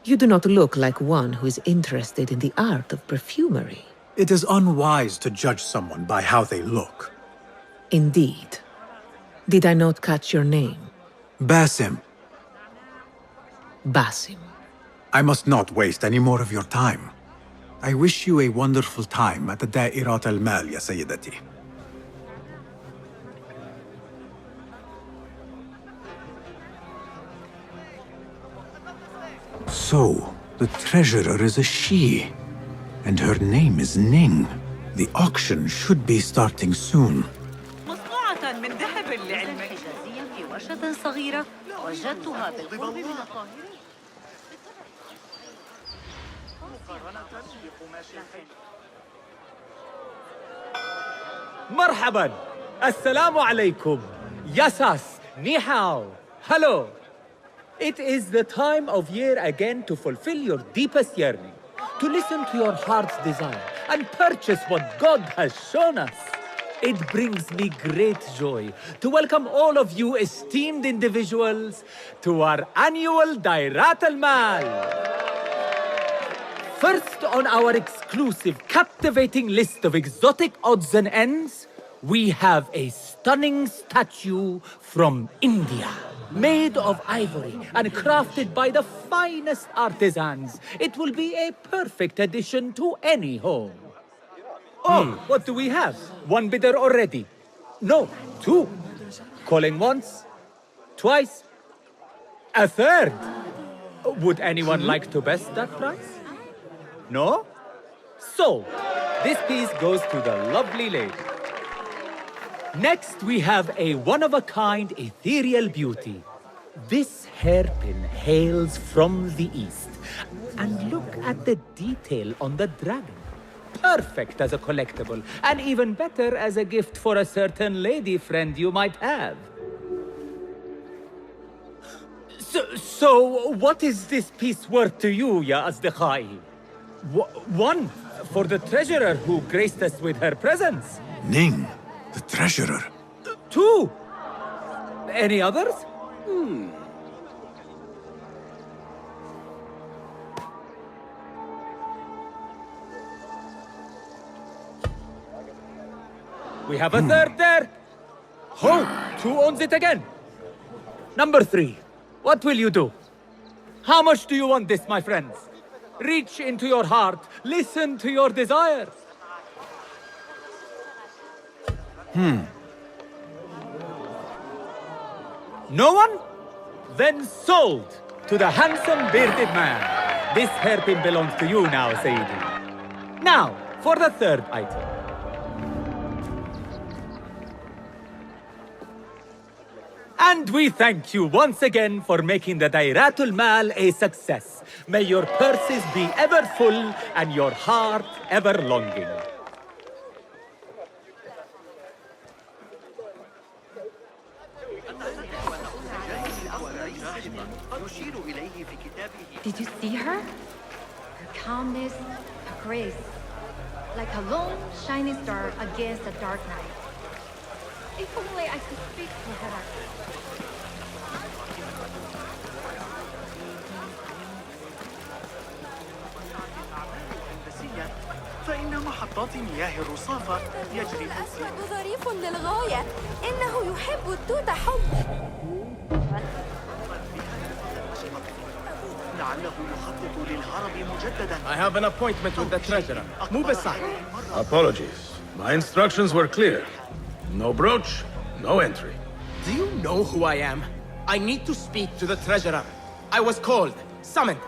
You do not look like one who is interested in the art of perfumery. It is unwise to judge someone by how they look. Indeed. Did I not catch your name? Basim. Basim. I must not waste any more of your time. I wish you a wonderful time at the Da'irat al-Mal, ya Sayyidati. So, the treasurer is a she, and her name is Ning. The auction should be starting soon. مصنوعة من ذهب لعلم حجازية في ورشة صغيرة وجدتها بالقرب من القاهرة. مرحبا. السلام عليكم. Yasas. Ni hao. Hello. It is the time of year again to fulfill your deepest yearning, to listen to your heart's desire, and purchase what God has shown us. It brings me great joy to welcome all of you esteemed individuals to our annual Dairat al-Mal. First on our exclusive, captivating list of exotic odds and ends, we have a stunning statue from India. Made of ivory and crafted by the finest artisans, it will be a perfect addition to any home. Oh, what do we have? One bidder already. No, two. Calling once, twice, a third. Would anyone like to best that price? No? So, this piece goes to the lovely lady. Next, we have a one-of-a-kind ethereal beauty. This hairpin hails from the east. And look at the detail on the dragon. Perfect as a collectible, and even better as a gift for a certain lady friend you might have. So what is this piece worth to you, ya Asdiqai? One, for the treasurer who graced us with her presence. Ning, the treasurer. Two. Any others? We have a third there. Oh, two owns it again. Number three, what will you do? How much do you want this, my friends? Reach into your heart, listen to your desires. No one? Then sold to the handsome bearded man. This hairpin belongs to you now, Sayyidi. Now, for the third item. And we thank you once again for making the Dairatul Mal a success. May your purses be ever full and your heart ever longing. Did you see her? Her calmness, her grace. Like a lone, shining star against a dark night. If only I could speak to her. فإن محطات مياه الرصافة يجري الأسود ظريف للغاية. إنه يحب التوت حب. لعله يخطط للهرب مجددا. I have an appointment with the treasurer. Move aside. Apologies. My instructions were clear. No brooch, no entry. Do you know who I am? I need to speak to the treasurer. I was called, summoned.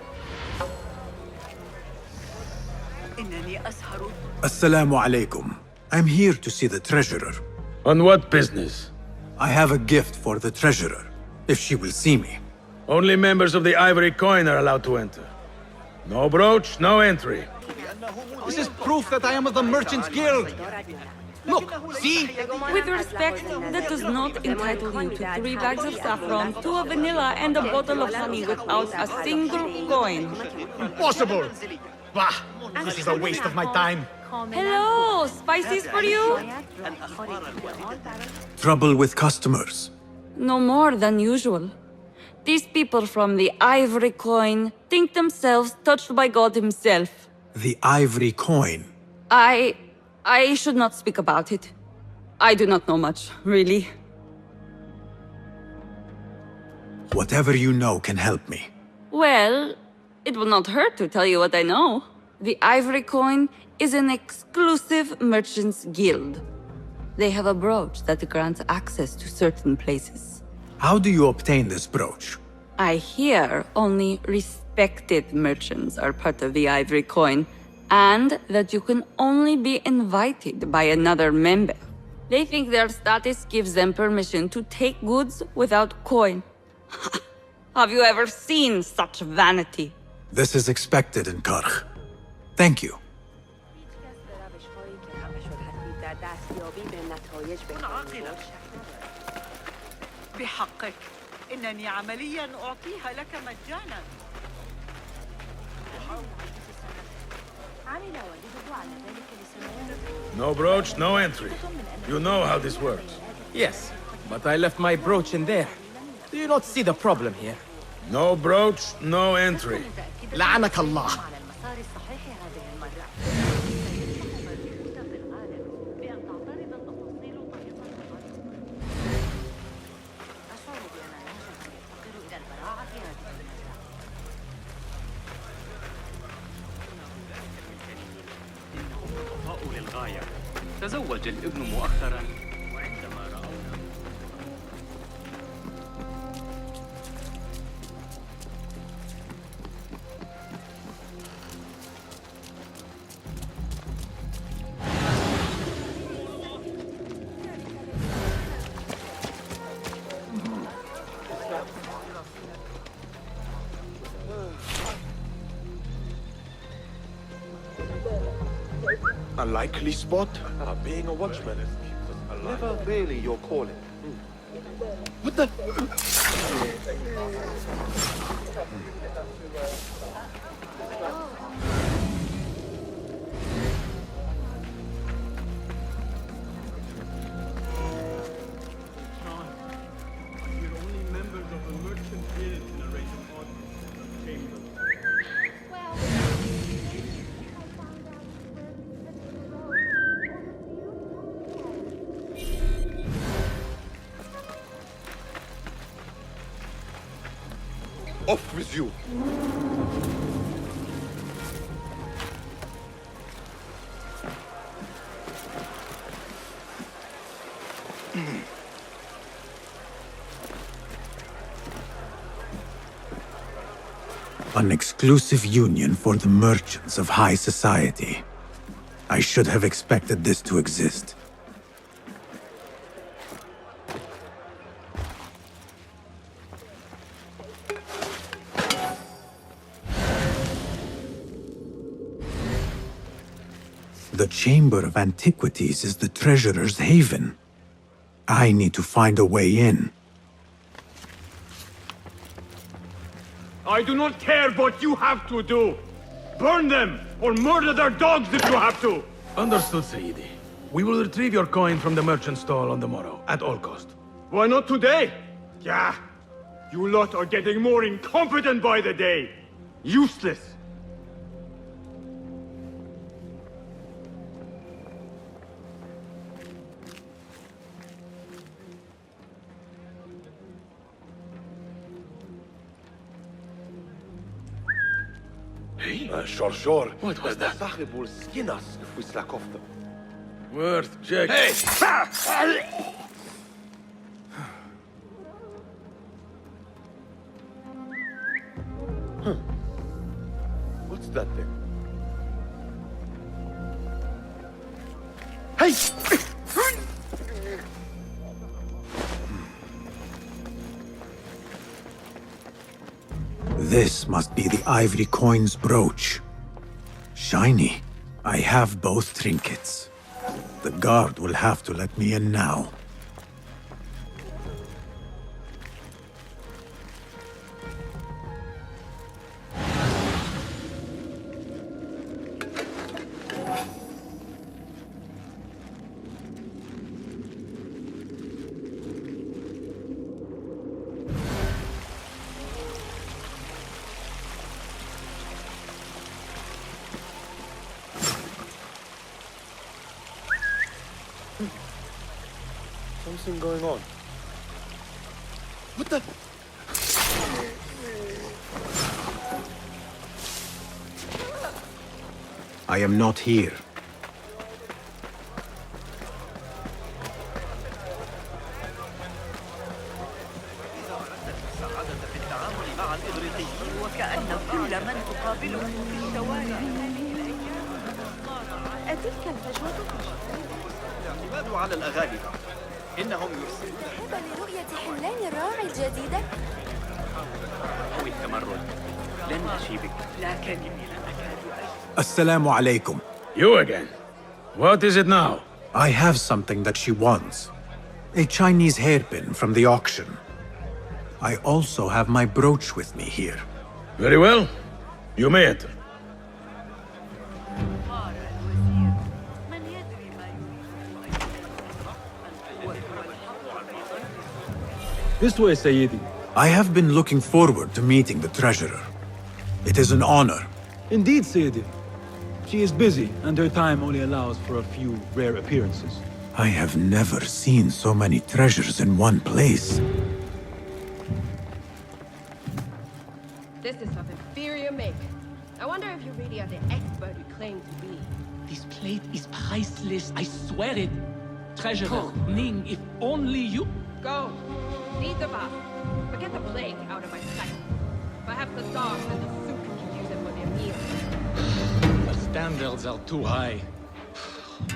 Assalamu alaikum. I'm here to see the treasurer. On what business? I have a gift for the treasurer, if she will see me. Only members of the Ivory Coin are allowed to enter. No brooch, no entry. This is proof that I am of the Merchants Guild. Look, see? With respect, that does not entitle you to 3 bags of saffron, 2 of vanilla, and a bottle of honey without a single coin. Impossible! Bah! This is a waste of my time. Hello! Spices for you? Trouble with customers. No more than usual. These people from the Ivory Coin think themselves touched by God himself. The ivory coin. I should not speak about it. I do not know much, really. Whatever you know can help me. Well, it will not hurt to tell you what I know. The Ivory Coin is an exclusive merchants' guild. They have a brooch that grants access to certain places. How do you obtain this brooch? I hear only respected merchants are part of the Ivory Coin, and that you can only be invited by another member. They think their status gives them permission to take goods without coin. Have you ever seen such vanity? This is expected in Karch. Thank you. بحقك إنني عمليا أعطيها لك مجانا. No brooch, no entry. You know how this works. Yes, but I left my brooch in there. Do you not see the problem here? No brooch, no entry. لعنك الله. تزوج الابن مؤخرا وعندما رأونا A likely spot? Being a watchman. Never really your calling. What the? Off with you! An exclusive union for the merchants of high society. I should have expected this to exist. The Chamber of Antiquities is the treasurer's haven. I need to find a way in. I do not care what you have to do. Burn them, or murder their dogs if you have to. Understood, Sayyidi. We will retrieve your coin from the merchant stall on the morrow, at all cost. Why not today? Yeah. You lot are getting more incompetent by the day. Useless. Sure. What was that? Sahib will skin us if we slack off them. Worth check. Hey! What's that thing? Hey! This must be the Ivory Coin's brooch. Shiny. I have both trinkets. The guard will have to let me in now. Something going on. What the? I am not here. وكأن كل من أقابله في الشوارع أتلك الفجوة الاعتماد على الأغاني إنهم يرسلون ذهب لرؤية حملان الراعي الجديدة. أو التمرد لن أشيبك لكنني لا أكاد Assalamu alaikum. You again. What is it now? I have something that she wants. A Chinese hairpin from the auction. I also have my brooch with me here. Very well. You may enter. This way, Sayyidi. I have been looking forward to meeting the treasurer. It is an honor. Indeed, Sayyidi. She is busy, and her time only allows for a few rare appearances. I have never seen so many treasures in one place. This is of inferior make. I wonder if you really are the expert you claim to be. This plate is priceless, I swear it. Treasurer, Ning, if only you... Go. Lead the bath. Forget the plague out of my sight. Perhaps the dogs and the soup can use it for their meals. The standards are too high.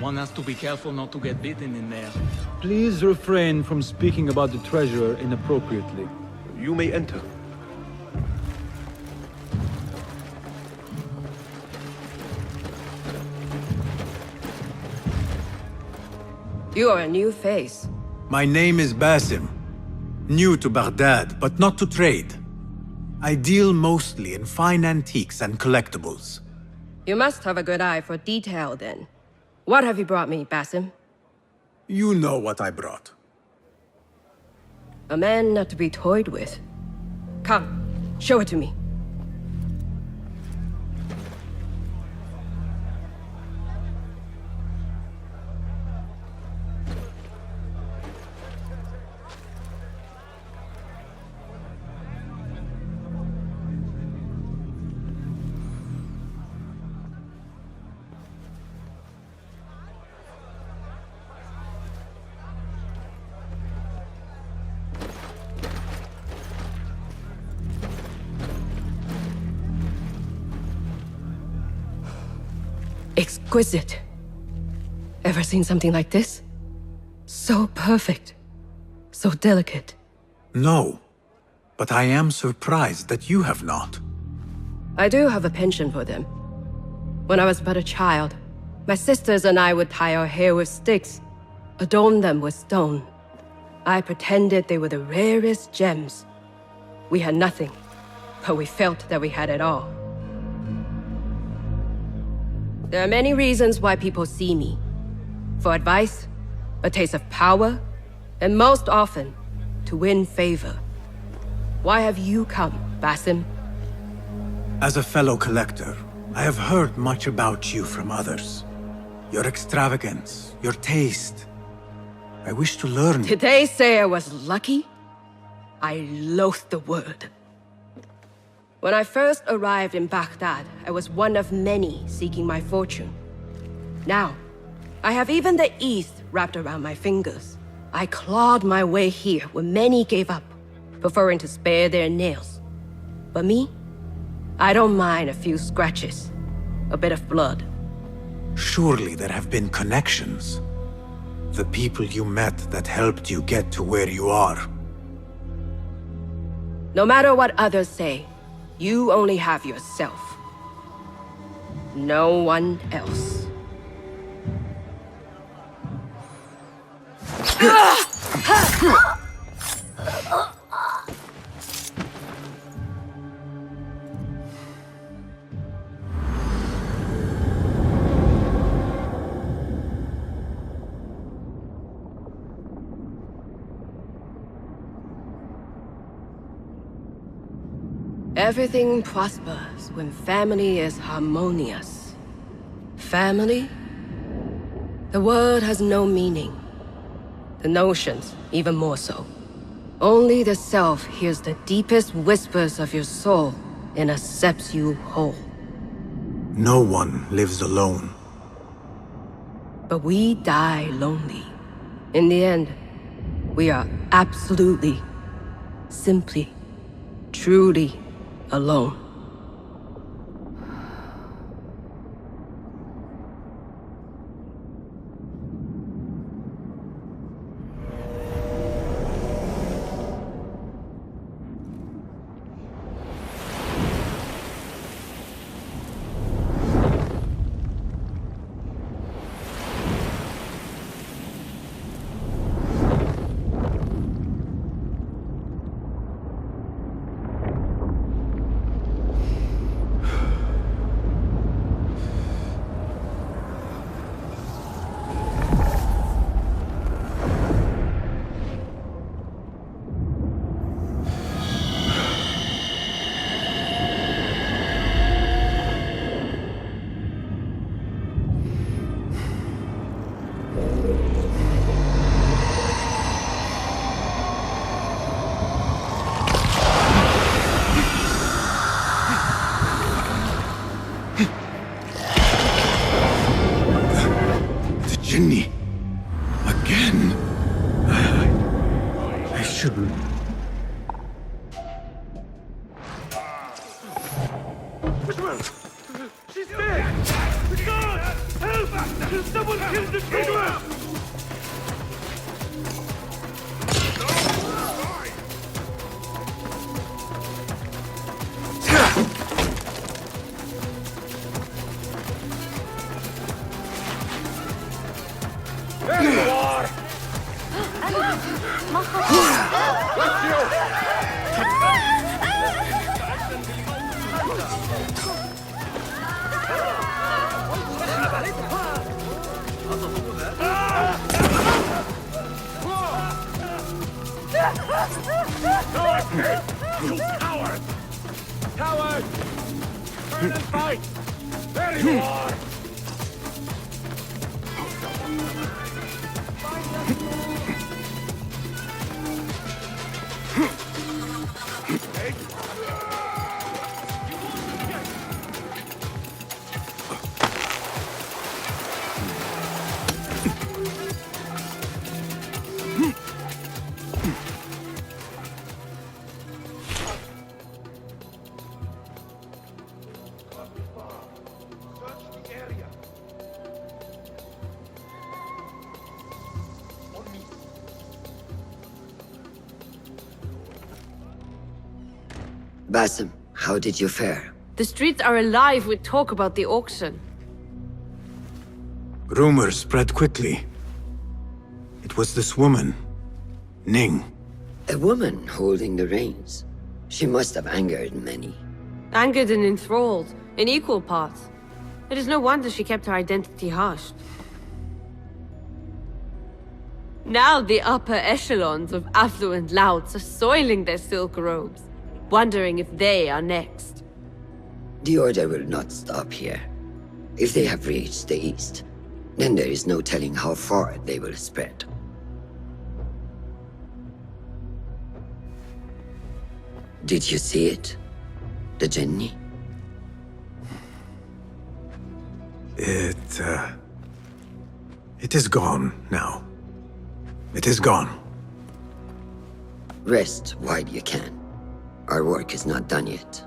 One has to be careful not to get bitten in there. Please refrain from speaking about the treasurer inappropriately. You may enter. You are a new face. My name is Basim. New to Baghdad, but not to trade. I deal mostly in fine antiques and collectibles. You must have a good eye for detail, then. What have you brought me, Basim? You know what I brought. A man not to be toyed with. Come, show it to me. Exquisite. Ever seen something like this? So perfect. So delicate. No, but I am surprised that you have not. I do have a penchant for them. When I was but a child, my sisters and I would tie our hair with sticks, adorn them with stone. I pretended they were the rarest gems. We had nothing, but we felt that we had it all. There are many reasons why people see me. For advice, a taste of power, and most often, to win favor. Why have you come, Basim? As a fellow collector, I have heard much about you from others. Your extravagance, your taste. I wish to learn. Did they say I was lucky? I loathe the word. When I first arrived in Baghdad, I was one of many seeking my fortune. Now, I have even the East wrapped around my fingers. I clawed my way here when many gave up, preferring to spare their nails. But me? I don't mind a few scratches, a bit of blood. Surely there have been connections. The people you met that helped you get to where you are. No matter what others say, you only have yourself. No one else. Everything prospers when family is harmonious. Family? The word has no meaning. The notions, even more so. Only the self hears the deepest whispers of your soul and accepts you whole. No one lives alone. But we die lonely. In the end, we are absolutely, simply, truly alone. Jinni. Again. I shouldn't. She's dead! God! Help! Someone killed the trader! There you are! Bless you! No escape! You coward! Coward! Turn and fight! There you are! Basim, how did you fare? The streets are alive with talk about the auction. Rumors spread quickly. It was this woman, Ning. A woman holding the reins. She must have angered many. Angered and enthralled, in equal parts. It is no wonder she kept her identity hushed. Now the upper echelons of affluent louts are soiling their silk robes, wondering if they are next. The Order will not stop here. If they have reached the east, then there is no telling how far they will spread. Did you see it? The Jinni? It is gone now. It is gone. Rest while you can. Our work is not done yet.